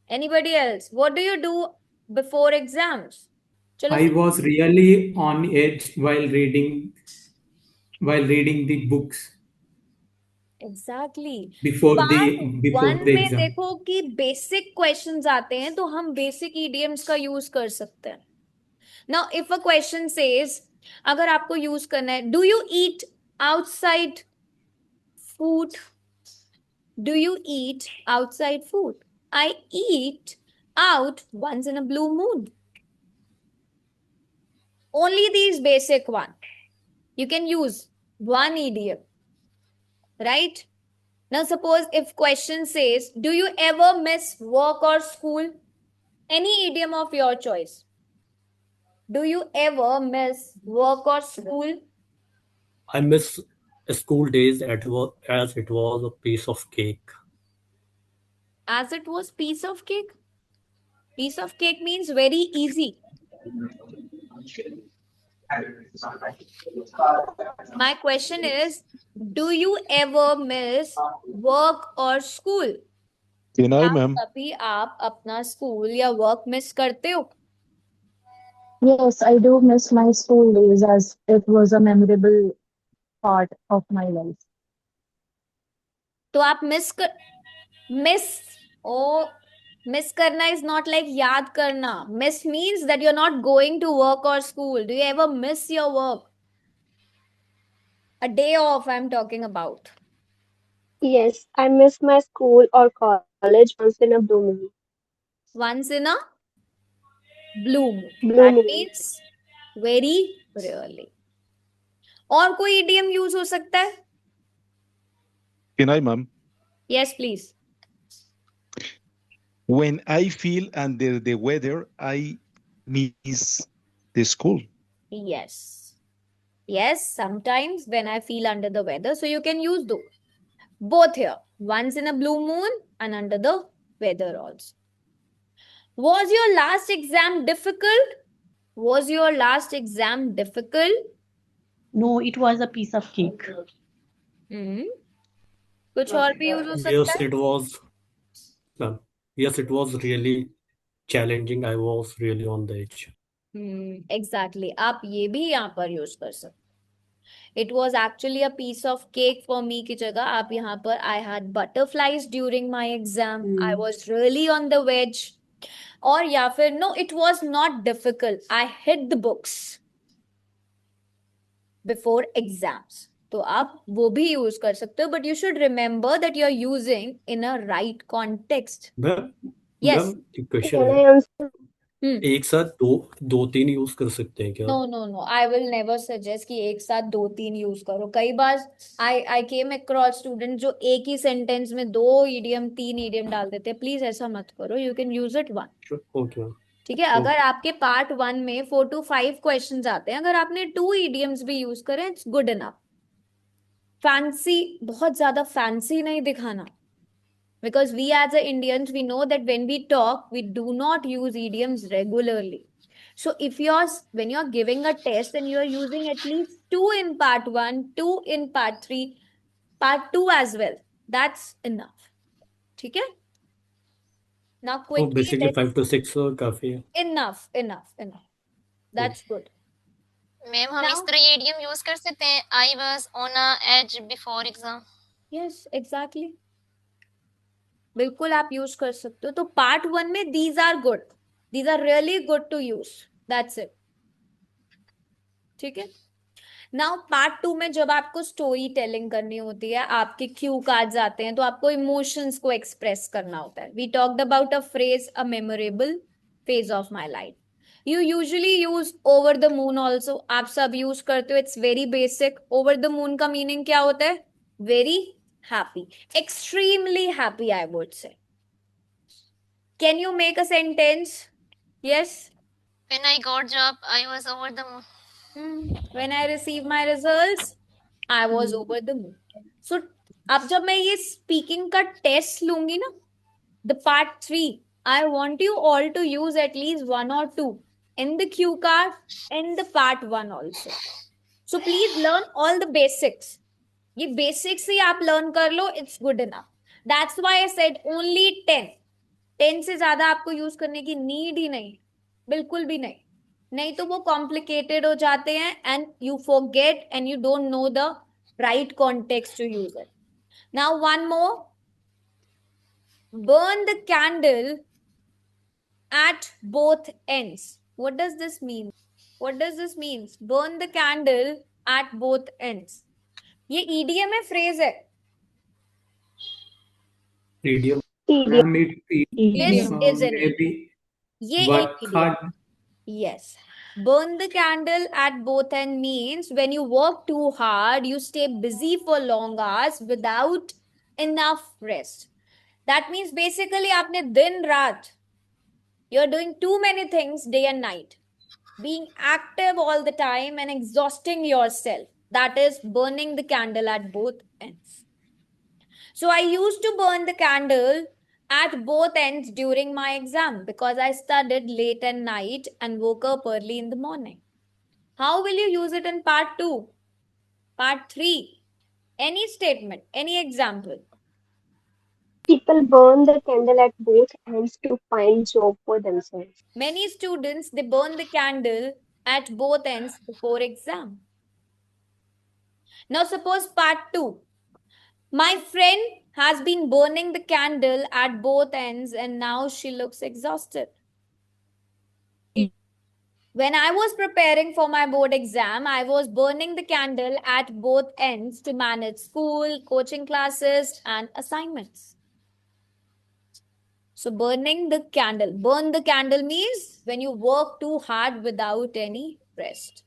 Anybody else? What do you do before exams? I was really on edge while reading the books. Exactly. Before Part the 1 में exam. देखो कि basic questions आते हैं तो हम basic idioms का use कर सकते हैं. Now if a question says, अगर आपको यूज करना है, do you eat outside food? Do you eat outside food? I eat out once in a blue moon. Only these basic one. You can use one idiom, right? Now suppose if question says, do you ever miss work or school? Any idiom of your choice. Do you ever miss work or school? I miss school days as it was a piece of cake. As it was piece of cake? Piece of cake means very easy. My question is, do you ever miss work or school? Vinay, ma'am. कभी आप अपना school या work miss करते हो? Yes, I do miss my school days as it was a memorable part of my life. तो आप miss करना is not like याद करना. Miss means that you're not going to work or school. Do you ever miss your work? A day off I'm talking about. Yes, I miss my school or college once in a blue moon. Once in a blue moon. Blue That moon. means very rarely. और कोई idiom use हो सकता है? Vinay, ma'am. Yes, please. When I feel under the weather, I miss the school. Yes. Yes, sometimes when I feel under the weather. So you can use those. Both here. Once in a blue moon and under the weather also. Was your last exam difficult? Was your last exam difficult? No, it was a piece of cake. कुछ और भी use हो सकता Yes, है? it was. Ma'am, yes, it was really challenging. I was really on the edge. Exactly. आप ये भी यहाँ पर यूज कर सकते. It was actually a piece of cake for me की जगह आप यहाँ पर I had butterflies during my exam. I was really on the edge. और या फिर no, it was not difficult. I hid the books before exams. तो आप वो भी यूज कर सकते हो, but you should remember that you are using in a right context. Yes. Ma'am एक क्वेश्चन Can है, I answer? एक साथ दो तीन यूज कर सकते हैं क्या? No. I will never suggest कि एक साथ 2-3 यूज करो. कई बार I came across students जो एक ही सेंटेंस में 2 idiom 3 idiom डाल देते हैं. प्लीज ऐसा मत करो. You can use it one. Okay ma'am. ठीक है. अगर आपके पार्ट 1 में 4 to 5 क्वेश्चंस आते हैं, अगर आपने 2 idioms भी यूज करें, इट्स गुड इनफ. फैंसी, बहुत ज्यादा फैंसी नहीं दिखाना. Because we as a Indians, we know that when we talk, we do not use idioms regularly. So when you're giving a test and you're using at least 2 in part 1, 2 in part 3, part 2 as well, that's enough. ठीक है? Now तो quickly, basically 5 to 6 काफी है. enough. That's good. Ma'am हम इस तरह ये idiom use कर सकते हैं. I was on a edge before exam. Yes, exactly. बिल्कुल आप यूज कर सकते हो. तो पार्ट 1 में these are good. These are really good to use. That's it. ठीक है. नाउ पार्ट 2 में जब आपको स्टोरी टेलिंग करनी होती है, आपके क्यू कार्ड्स आते हैं, तो आपको इमोशंस को एक्सप्रेस करना होता है. We talked about a phrase, a memorable phase of my life. You usually use over the moon also. आप सब यूज करते हो. It's very basic. Over the moon का मीनिंग क्या होता है? Very happy, extremely happy, I would say. Can you make a sentence? Yes. When I got job, I was over the moon. When I received my results, I was over the moon. So अब जब मैं ये speaking का test लूंगी ना, the part 3, I want you all to use at least 1 or 2 in the cue card and the part 1 also. So please learn all the basics. ये basics ही आप लर्न कर लो, it's good enough. That's why I said only 10 से ज्यादा आपको use करने की नीड ही नहीं, बिल्कुल भी नहीं तो वो कॉम्प्लिकेटेड हो जाते हैं and you forget and you don't know the right context to use it. Now one more. burn the candle at both ends. What does this mean? What does this mean? Burn the candle at both ends. ये EDM में phrase है. Idiom. Ma'am, This is an maybe ये एक work idiom. hard. Yes. Burn the candle at both ends means when you work too hard, you stay busy for long hours without enough rest. That means basically आपने दिन रात, you're doing too many things day and night, being active all the time and exhausting yourself. That is burning the candle at both ends. So I used to burn the candle at both ends during my exam because I studied late at night and woke up early in the morning. How will you use it in part 2? Part 3? Any statement, any example? People burn the candle at both ends to find job for themselves. Many students, they burn the candle at both ends before exam. Now suppose part 2. My friend has been burning the candle at both ends and now she looks exhausted. When I was preparing for my board exam, I was burning the candle at both ends to manage school, coaching classes, and assignments. So burning the candle. Burn the candle means when you work too hard without any rest.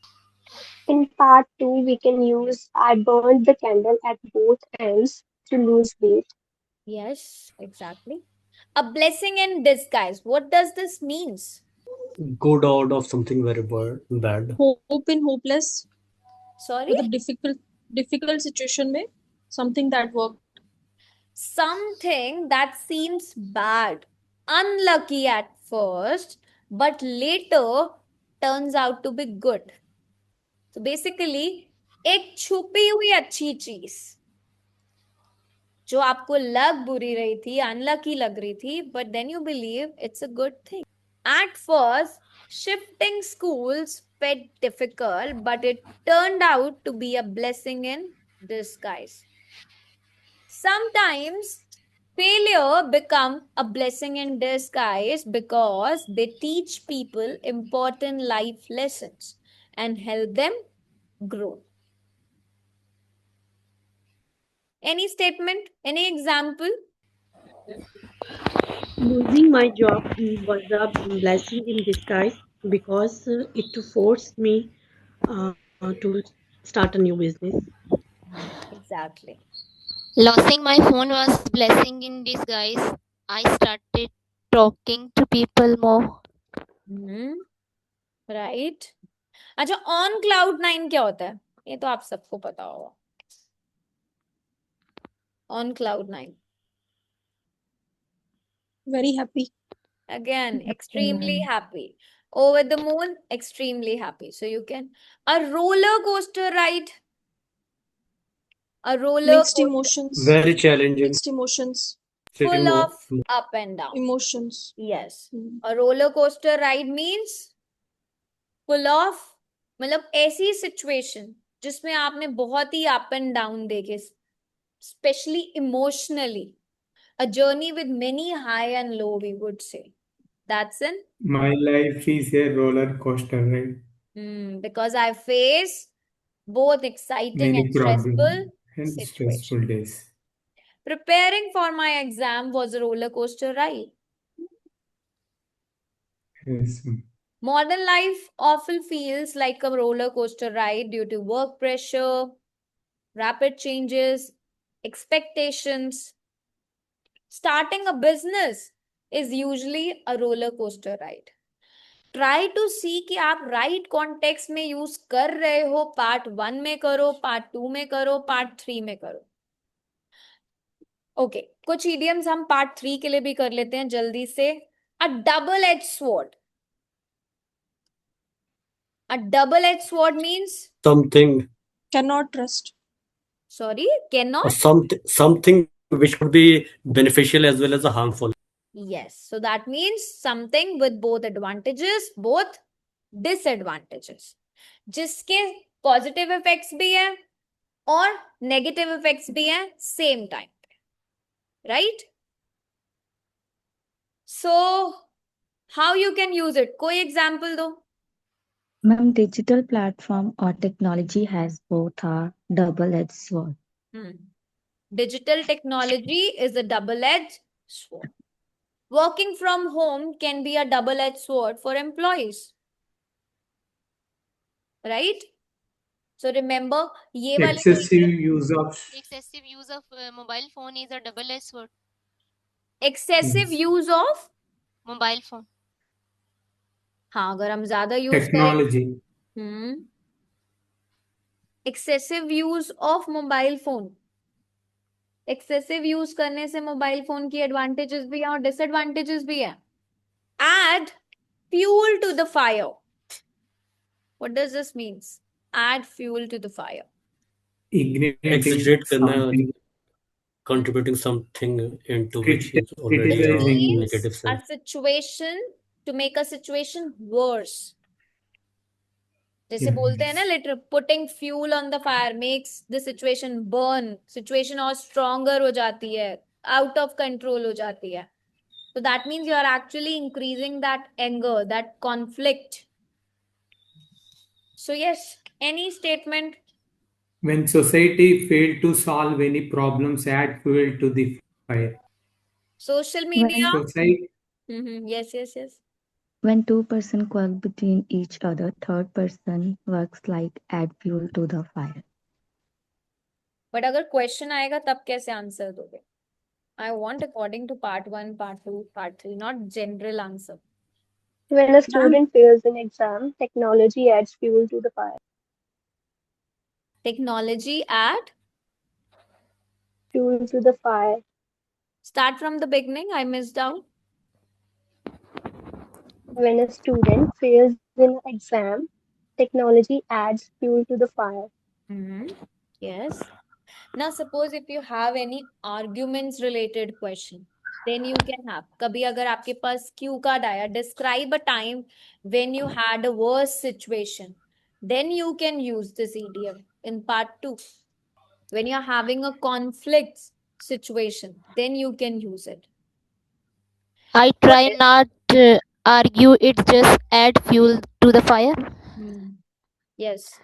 In part 2, we can use I burned the candle at both ends to lose weight. Yes, exactly. A blessing in disguise. What does this means? Good out of something very bad. Hope in hopeless. Sorry? With a difficult situation में something that worked. Something that seems bad, unlucky at first, but later turns out to be good. So basically, एक छुपी हुई अच्छी चीज जो आपको लग बुरी रही थी, अनलकी लग रही थी, but then you believe it's a good thing. At first, shifting schools felt difficult, but it turned out to be a blessing in disguise. Sometimes failure become a blessing in disguise because they teach people important life lessons and help them grow. Any statement? Any example? Losing my job was a blessing in disguise because it forced me to start a new business. Exactly. Losing my phone was blessing in disguise. I started talking to people more. Right. अच्छा, on cloud 9 क्या होता है? ये तो आप सबको पता होगा. On cloud 9. Very happy. Again, extremely happy. Over the moon, extremely happy. So you can. A roller coaster ride. A roller Mixed coaster. emotions. Very challenging. Mixed emotions. Full of up and down. Emotions. Yes. A roller coaster ride means full of, मतलब ऐसी situation जिसमें आपने बहुत ही up and down देखे, especially emotionally. A journey with many high and low, we would say. That's in? My life is a roller coaster, right? Because I face both exciting Many and stressful problems and situations. stressful days. Preparing for my exam was a roller coaster ride. Yes. Modern life often feels like a roller coaster ride due to work pressure, rapid changes, expectations. Starting a business is usually a roller coaster ride. Try to see कि आप right context में use कर रहे हो. Part 1 में करो, Part 2 में करो, Part 3 में करो. Okay, कुछ idioms हम Part 3 के लिए भी कर लेते हैं जल्दी से. A double-edged sword. A double-edged sword means? Something. Cannot trust. Sorry, cannot? Something which could be beneficial as well as harmful. Yes, so that means something with both advantages, both disadvantages. जिसके positive effects भी हैं और negative effects भी हैं same time पे, right? So, how you can use it? कोई example दो. Ma'am, digital platform or technology has both a double-edged sword. Digital technology is a double-edged sword. Working from home can be a double-edged sword for employees. Right? So remember, ये वाले Excessive use of Excessive use of mobile phone is a double-edged sword. excessive use of Mobile phone. हाँ, अगर हम ज्यादा use technology. करें excessive use of mobile phone. Excessive use करने से mobile phone की एडवांटेजेस भी हैं और डिसएडवांटेजेस भी हैं. Add fuel to the fire. What does this means? Add fuel to the fire. Igniting Exaggerate करना, something. contributing something into which is already a Criticizing. negative A side. situation to make a situation worse. जैसे Yes. बोलते हैं ना litre putting fuel on the fire makes the situation burn. Situation और stronger हो जाती है, out of control हो जाती है. So that means you are actually increasing that anger, that conflict. So yes, any statement. When society failed to solve any problems, add fuel to the fire. Social media. Society. Yes, yes, yes. When two persons quarrel between each other, third person works like add fuel to the fire. But अगर question आएगा तब कैसे answer दोगे? I want according to part 1, part 2, part 3, not general answer. When a student fails an exam, technology adds fuel to the fire. Technology add Fuel to the fire. Start from the beginning. I missed out. When a student fails in an exam, technology adds fuel to the fire. Yes. Now suppose if you have any arguments related question, then you can have. कभी अगर आपके पास cue card आया, describe a time when you had a worse situation, then you can use this idiom in part 2. When you're having a conflict situation, then you can use it. I try not to argue, it just add fuel to the fire. Yes.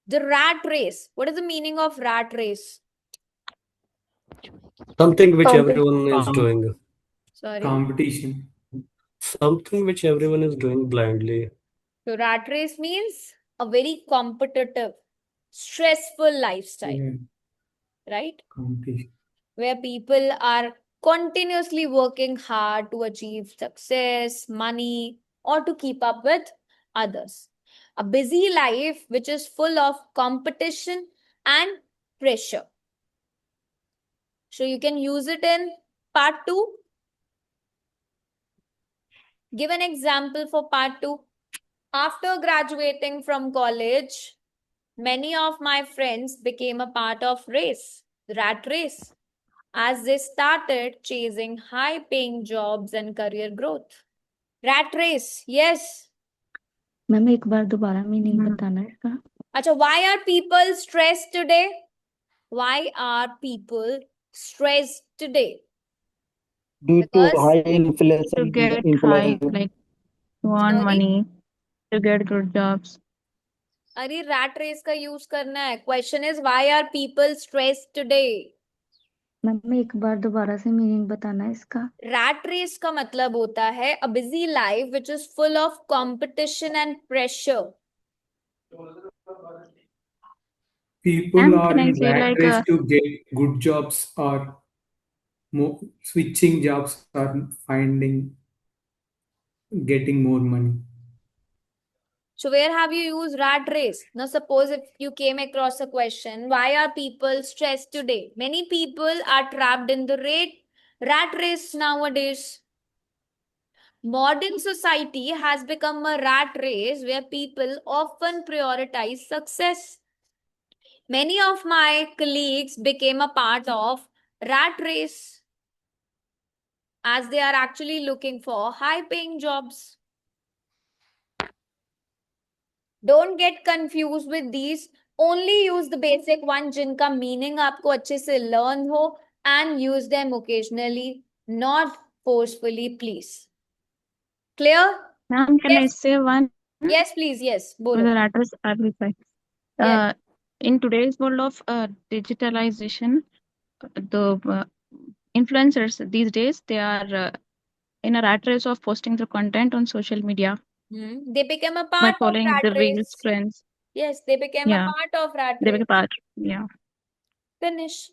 The rat race. What is the meaning of rat race? Something which everyone is doing. Sorry. Competition. Something which everyone is doing blindly. So rat race means a very competitive, stressful lifestyle. Right? Competition. Where people are continuously working hard to achieve success, money, or to keep up with others. A busy life which is full of competition and pressure. So you can use it in part 2. Give an example for part 2. After graduating from college, many of my friends became a part of rat race, as they started chasing high-paying jobs and career growth. Rat race, yes. Ma'am एक बार दोबारा meaning बताना इसका. अच्छा, why are people stressed today? Why are people stressed today? Due Because to high inflation. To get high, like to earn money, to get good jobs. अरे rat race का use करना है. Question is, why are people stressed today? Ma'am एक बार दोबारा से meaning बताना इसका. Rat race का मतलब होता है a busy life which is full of competition and pressure. People are can I in say rat like race to get good jobs or switching jobs or getting more money. So where have you used rat race? Now suppose if you came across a question, why are people stressed today? Many people are trapped in the rat race nowadays. Modern society has become a rat race where people often prioritize success. Many of my colleagues became a part of rat race as they are actually looking for high-paying jobs. Don't get confused with these. Only use the basic one जिनका meaning आपको अच्छे से learn हो and use them occasionally, not forcefully, please. Clear? Ma'am, can I say one? Yes, please. Yes. with Bolo. the letters I will reply. Yes. In today's world of digitalization, the influencers these days, they are in a rat race of posting the content on social media They became a by part of following rat the reels race. trends. Yes, they became a Yeah, part of rat they race. become part. Yeah. Finish.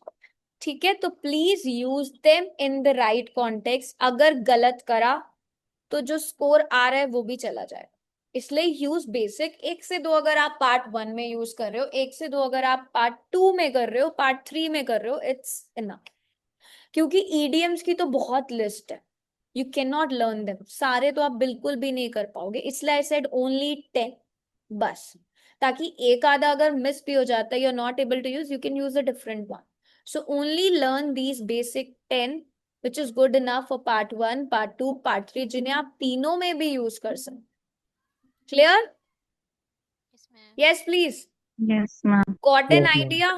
ठीक है, तो please use them in the right context. अगर गलत करा तो जो score आ रहा है वो भी चला जाए. इसलिए यूज बेसिक. 1 से 2 अगर आप पार्ट 1 में यूज कर रहे हो, 1 से 2 अगर आप पार्ट 2 में कर रहे हो, पार्ट 3 में कर रहे हो, इट्स इनफ. क्योंकि ईडीएम्स की तो बहुत लिस्ट है. You can not learn them सारे, तो आप बिल्कुल भी नहीं कर पाओगे. इसलिए आई सेड ओनली 10 बस, ताकि एक आधा अगर मिस भी हो जाता है, you are not able to use, you can use a different one. So only learn these basic 10, which is good enough for part 1, part 2, part 3, जिन्हें आप तीनों में भी यूज कर सकते. Clear? Yes, please. Yes, ma'am. Got an Yes, ma'am. idea?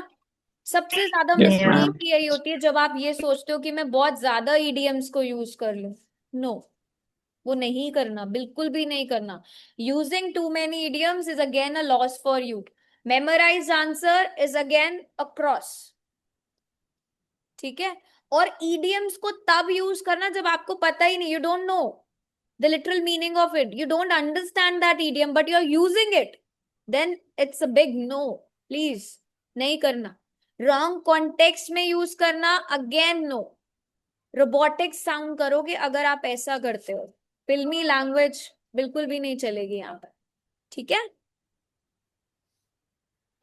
सबसे ज्यादा Yes, mistake ma'am. यही होती है जब आप ये सोचते हो कि मैं बहुत ज्यादा ईडीएम्स को यूज कर लूं. नो, वो नहीं करना, बिल्कुल भी नहीं करना. Using too many idioms is again a loss for you. Memorize answer is again a cross. ठीक है. और ईडीएम्स को तब यूज करना जब आपको पता ही नहीं, you don't know the literal meaning of it, you don't understand that idiom but you are using it, then it's a big no. Please नहीं करना. रॉन्ग कॉन्टेक्स्ट में यूज करना, अगेन नो. रोबोटिक्स साउंड करोगे अगर आप ऐसा करते हो. फिल्मी लैंग्वेज बिल्कुल भी नहीं चलेगी यहाँ पर. ठीक है.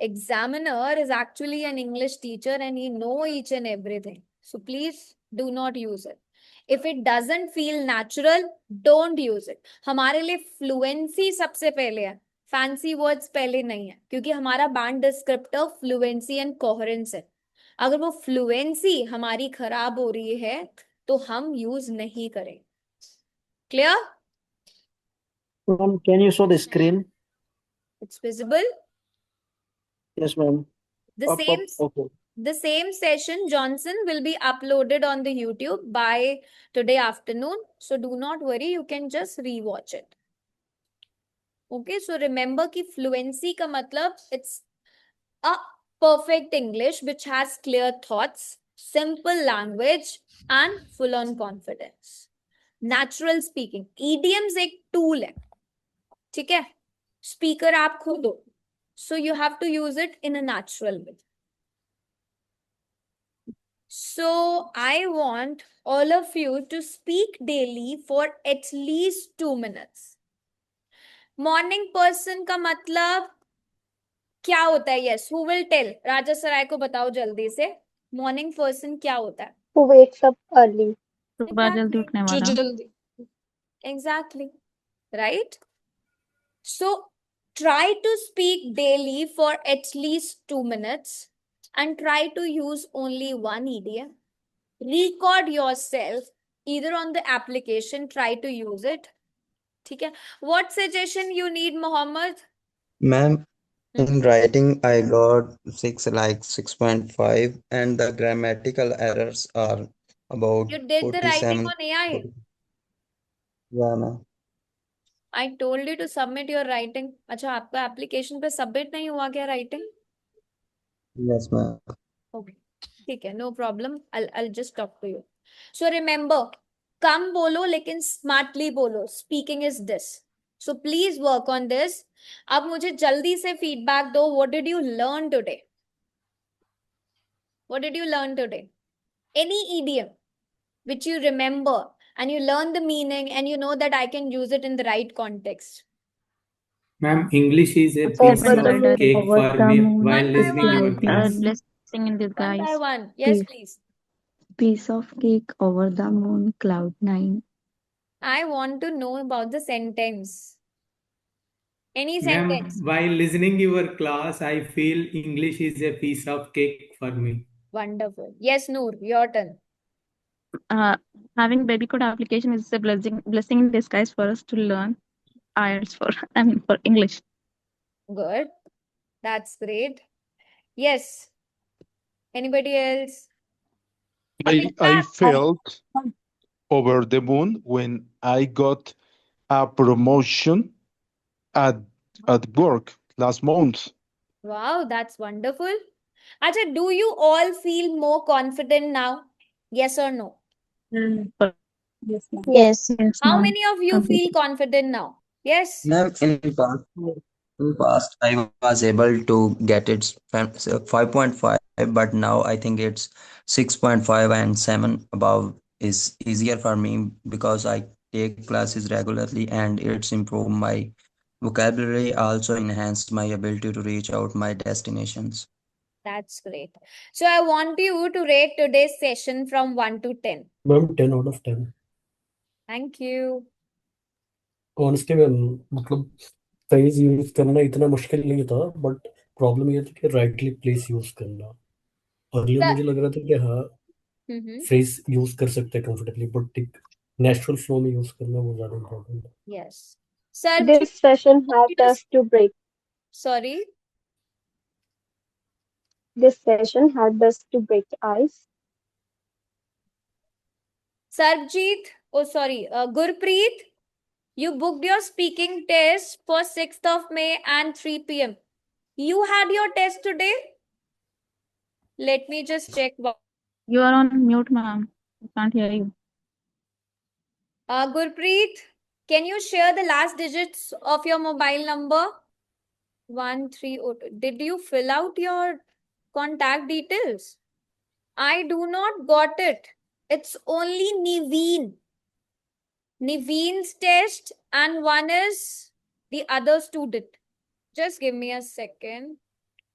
Examiner is actually an English teacher and he know each and everything. So please do not use it. If it doesn't feel natural, don't use it. हमारे लिए fluency सबसे पहले है. Fancy words पहले नहीं है, क्योंकि हमारा band descriptor fluency and coherence है. अगर वो fluency हमारी खराब हो रही है तो हम यूज नहीं करें. Clear? Ma'am, can you show the screen? It's visible. Yes, ma'am. The same Okay. The same session, Johnson, will be uploaded on the YouTube by today afternoon. So do not worry, you can just rewatch it. Okay, so remember कि fluency का मतलब it's a perfect English which has clear thoughts, simple language and full on confidence. Natural speaking. Idioms एक tool है. ठीक है. Speaker आप खुद हो. So you have to use it in a natural way. So I want all of you to speak daily for at least 2 minutes. Morning person का मतलब क्या होता है? Yes, who will tell? राजा सराय को बताओ जल्दी से. Morning person क्या होता है? Who wakes up early? सुबह जल्दी उठने वाला. जल्दी. Exactly. Right? So try to speak daily for at least 2 minutes and try to use only one idiom. Record yourself either on the application, try to use it. ठीक है. What suggestion you need, Mohammed? Ma'am, in writing I got 6.5 and the grammatical errors are about You did the writing 47. on AI. Yeah, ma'am. I told you to submit your writing. अच्छा, आपका application पे submit नहीं हुआ क्या writing? Yes, ma'am. Okay. ठीक है, no problem. I'll just talk to you. So remember, कम बोलो लेकिन smartly बोलो. Speaking is this. So please work on this. अब मुझे जल्दी से feedback दो. What did you learn today? What did you learn today? Any idiom which you remember and you learn the meaning and you know that I can use it in the right context. Ma'am, English is a Over piece of the cake over for the me moon, while One by listening one. your class. Blessing in One by disguise. one. Yes, Piece. please. Piece of cake over the moon, cloud 9. I want to know about the sentence. Any Ma'am, sentence. while listening your class, I feel English is a piece of cake for me. Wonderful. Yes, Noor, your turn. Having baby code application is a blessing in disguise for us to learn IELTS for English. Good. That's great. Yes. Anybody else? I felt over the moon when I got a promotion at work last month. Wow, that's wonderful. Acha, do you all feel more confident now? Yes or no? Yes, ma'am. Yes. Yes, How ma'am. many of you feel confident now? Yes. Ma'am, in past, I was able to get it 5.5, but now I think it's 6.5 and 7 above is easier for me because I take classes regularly and it's improved my vocabulary, also enhanced my ability to reach out my destinations. That's great. So I want you to rate today's session from 1 to 10. Ma'am 10 out of 10. Thank you. Honestly ma'am मतलब phrase use करना इतना मुश्किल नहीं था, but problem ये था कि rightly place use करना। Earlier Sir. मुझे लग रहा था कि हाँ फ्रेज यूज कर सकते हैं कंफर्टेबली, बट एक नेचुरल फ्लो में यूज करना वो ज्यादा इम्पोर्टेंट है। Yes. Sir, This session helped us to break. sorry. This session helped us to break the ice. Sarjeet, oh sorry, Gurpreet, you booked your speaking test for 6th of May and 3 p.m. You had your test today? Let me just check. You are on mute, ma'am. I can't hear you. Gurpreet, can you share the last digits of your mobile number? 1302. Did you fill out your contact details? I do not got it. It's only Niveen. Niveen's test and one is the other student. Just give me a second.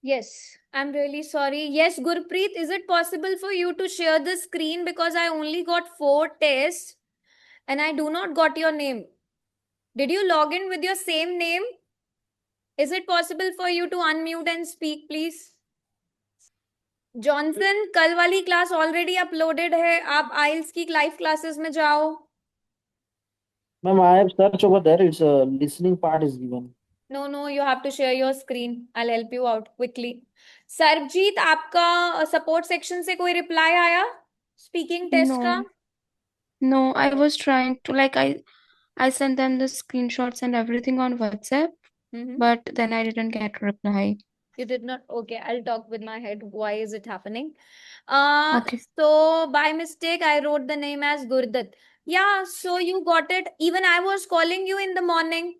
Yes, I'm really sorry. Yes, Gurpreet, is it possible for you to share the screen because I only got 4 tests and I do not got your name. Did you log in with your same name? Is it possible for you to unmute and speak, please? Johnson, कल वाली class already uploaded है, आप आइल्स की live classes में जाओ. Ma'am, I have searched over there. It's a listening part is given. No, you have to share your screen. I'll help you out quickly. Sarabjit, आपका support section से कोई reply आया speaking test का? No, I was trying to I sent them the screenshots and everything on WhatsApp, but then I didn't get a reply. You did not? Okay, I'll talk with my head. Why is it happening? Okay. So by mistake, I wrote the name as Gurdat. Yeah, so you got it. Even I was calling you in the morning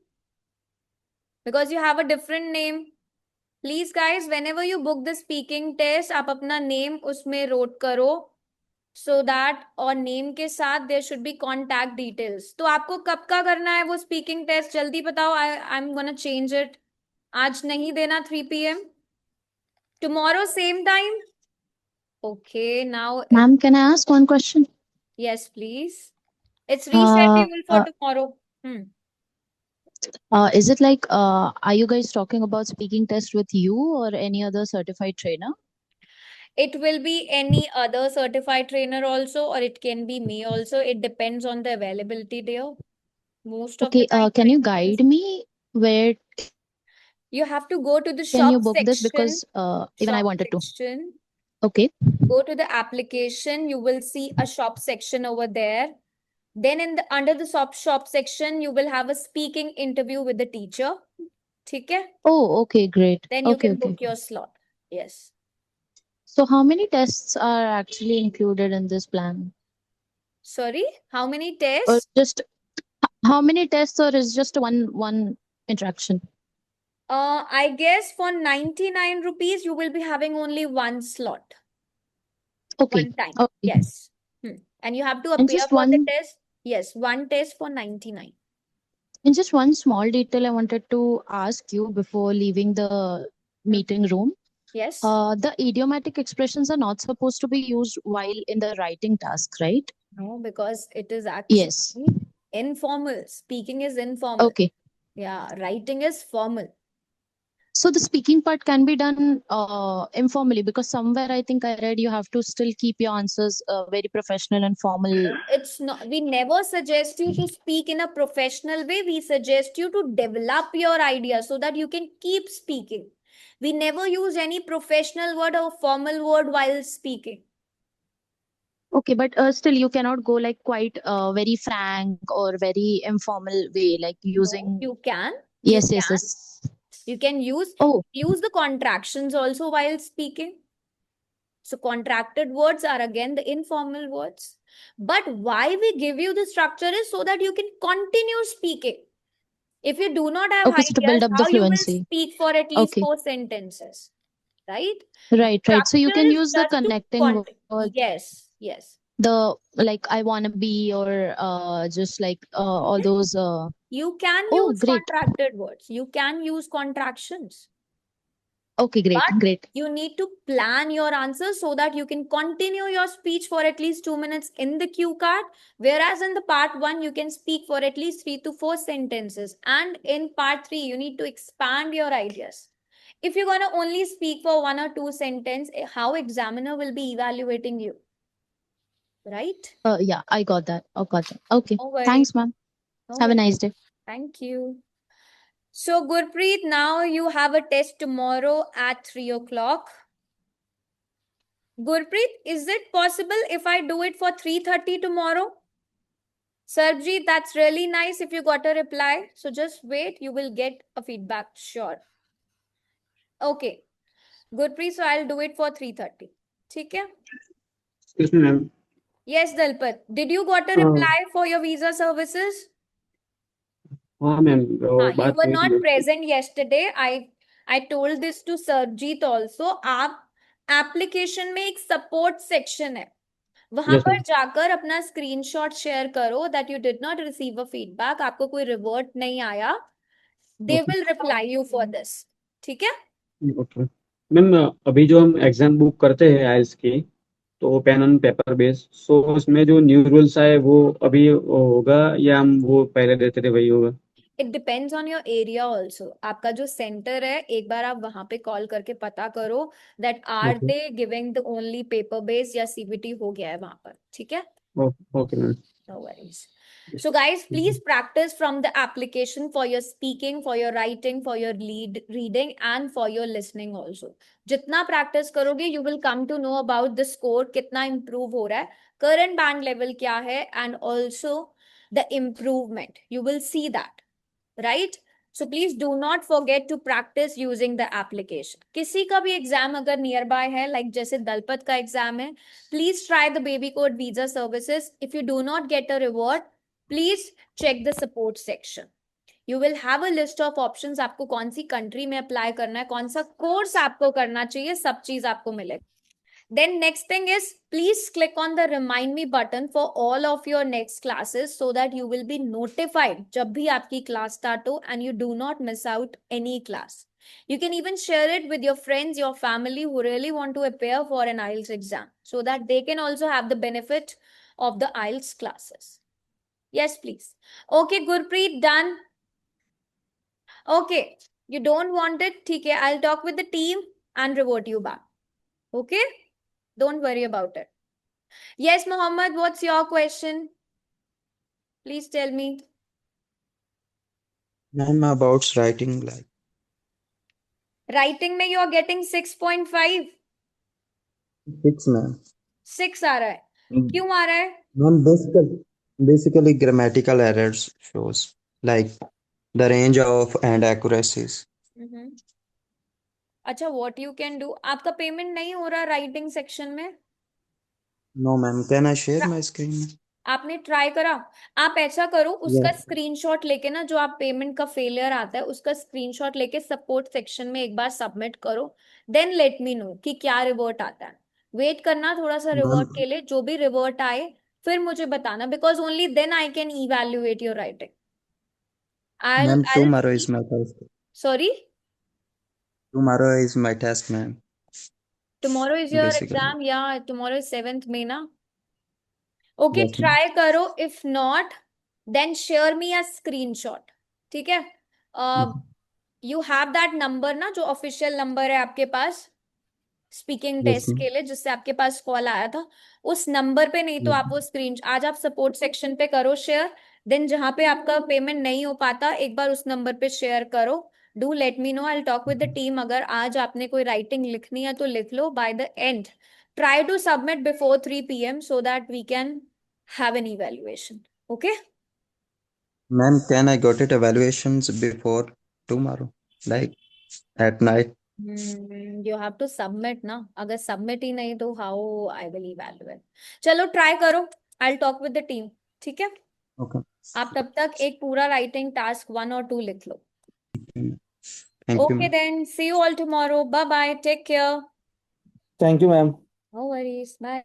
because you have a different name. Please guys, whenever you book the speaking test, आप अपना name उसमें wrote करो so that और name के साथ there should be contact details. तो आपको कब का करना है वो speaking test? जल्दी बताओ. I'm gonna change it. आज नहीं देना 3 p.m. Tomorrow same time. Okay, now. Ma'am, can I ask one question? Yes, please. It's rescheduled for tomorrow. Is it like, are you guys talking about speaking test with you or any other certified trainer? It will be any other certified trainer also, or it can be me also. It depends on the availability there. Most of the Okay, time. can you guide me where You have to go to the can shop you book this? section. Because even I Shop wanted to. section. Okay. Go to the application. You will see a shop section over there. Then under the shop section, you will have a speaking interview with the teacher. ठीक है? Oh, okay, great. Then you Okay, can okay. book your slot. Yes. So how many tests are actually included in this plan? Sorry, how many Or tests? just how many tests, or is just one interaction? I guess for 99 rupees, you will be having only one slot. Okay. One time. Okay. Yes. And you have to And appear just for the one test. Yes, one test for 99. and just one small detail I wanted to ask you before leaving the meeting room. Yes. The idiomatic expressions are not supposed to be used while in the writing task, right? No, because it is actually Yes. informal. Speaking is informal. Okay. Yeah, writing is formal. So the speaking part can be done informally, because somewhere I think I read you have to still keep your answers very professional and formal. It's not, we never suggest you to speak in a professional way. We suggest you to develop your idea so that you can keep speaking. We never use any professional word or formal word while speaking. Okay, but still you cannot go like quite very frank or very informal way, like using. You can. Yes, yes, can. yes. You can use the contractions also while speaking. So contracted words are again the informal words. But why we give you the structure is so that you can continue speaking. If you do not have Okay, so to build ideas up the how you will fluency. speak for at least Okay. 4 sentences, right? Right, right. So you Structure can is use the just to connecting words. Yes, yes. The like I wanna be or just like all those You can Oh, use great. contracted words. You can use contractions. Okay, great, But great. you need to plan your answers so that you can continue your speech for at least 2 minutes in the cue card. Whereas in the part 1, you can speak for at least 3 to 4 sentences. And in part 3, you need to expand your ideas. If you're going to only speak for 1 or 2 sentences, how examiner will be evaluating you? Right? Yeah, I got that. I got that. Okay. No worries. Thanks, ma'am. No Have a worries. nice day. Thank you. So, Gurpreet, now you have a test tomorrow at 3 o'clock. Gurpreet, is it possible if I do it for 3:30 tomorrow? Sarbjeet, that's really nice if you got a reply. So just wait, you will get a feedback, sure. Okay. Gurpreet, so I'll do it for 3:30. ठीक है? Excuse me, ma'am. Yes, Dalpat. Did you got a reply for your visa services? हाँ ma'am You बात were हुई थी not ma'am. present yesterday. I told this to Sarjeet also. आप application में एक support section है, वहां Yes, पर ma'am. जाकर अपना स्क्रीनशॉट शेयर करो that you did not receive a feedback, आपको कोई रिवर्ट नहीं आया, दे Okay. Will reply you for this. ठीक है? ओके मैम, अभी जो हम एग्जाम बुक करते हैं आइल्स की, तो पेन एंड पेपर बेस, सो उसमें जो न्यू रूल्स आए वो अभी होगा या हम वो पहले देते थे वही होगा? It depends on your area also. आपका जो सेंटर है, एक बार आप वहां पे कॉल करके पता करो that are Okay. They giving the only paper base या सीबीटी हो गया है वहां पर. ठीक है? Okay ma'am. No worries. So guys, please practice from the application for your speaking, for your writing, for your reading and for your listening also. जितना practice करोगे, you will come to know about the score, कितना improve हो रहा है, current band level क्या है, and also the improvement. You will see that, right? So please do not forget to practice using the application. किसी का भी exam अगर नियर बाय है, like जैसे दलपत का एग्जाम है, please try the baby code visa services. If you do not get a reward, please check the support section. You will have a list of options. आपको कौन सी country में apply करना है, कौन सा कोर्स आपको करना चाहिए, सब चीज आपको मिलेगा. Then next thing is, please click on the remind me button for all of your next classes so that you will be notified जब भी आपकी class start हो and you do not miss out any class. You can even share it with your friends, your family who really want to appear for an IELTS exam so that they can also have the benefit of the IELTS classes. Yes, please. Okay, Gurpreet, done. Okay, you don't want it? ठीक है, I'll talk with the team and revert you back. Okay? Don't worry about it. Yes, Mohammed, what's your question? Please tell me. Ma'am, about writing, like Writing में you are getting 6.5. 6, ma'am. 6 आ रहा है. क्यों आ रहा है? Ma'am, basically grammatical errors shows like the range of and accuracies. अच्छा, what you can do? आपका payment नहीं हो रहा राइटिंग सेक्शन में? No, ma'am. Can I share my screen? आपने ट्राई करा? आप ऐसा करो, उसका Yes. स्क्रीनशॉट लेके ना, जो आप पेमेंट का फेलियर आता है उसका स्क्रीनशॉट लेके सपोर्ट सेक्शन में एक बार सबमिट करो, देन लेट मी नो कि क्या रिवर्ट आता है. वेट करना थोड़ा सा रिवर्ट Ma'am, के लिए, जो भी रिवर्ट आए फिर मुझे बताना, because only then I can evaluate your writing. ma'am, tomorrow is my test. Sorry? Tomorrow is my test, ma'am. Tomorrow is your Basically. exam? Yeah, tomorrow is 7th May ना? Okay, Yes, ma'am. try करो. If not, then share me a screenshot. ठीक है? You have that number ना, जो official number है आपके पास speaking Yes, test ma'am. के लिए, जिससे आपके पास कॉल आया था, उस नंबर पे नहीं तो Yes, आप वो स्क्रीन आज आप सपोर्ट सेक्शन पे करो शेयर. देन जहां पे आपका पेमेंट नहीं हो पाता, एक बार उस नंबर पे शेयर करो. Do let me know, I will talk with the team. अगर आज आपने कोई राइटिंग लिखनी है तो लिख लो. By the end try to submit before 3 PM so that we can have an evaluation. Okay? Ma'am, can I got it evaluations before tomorrow, like at night. You have to submit ना. अगर submit ही नहीं तो how I will evaluate. चलो try करो. I'll talk with the team. ठीक है? Okay. आप तब तक एक पूरा writing task 1 or 2 लिख लो. Thank you, Okay ma'am. then. See you all tomorrow. Bye bye. Take care. Thank you, ma'am. No worries. Bye.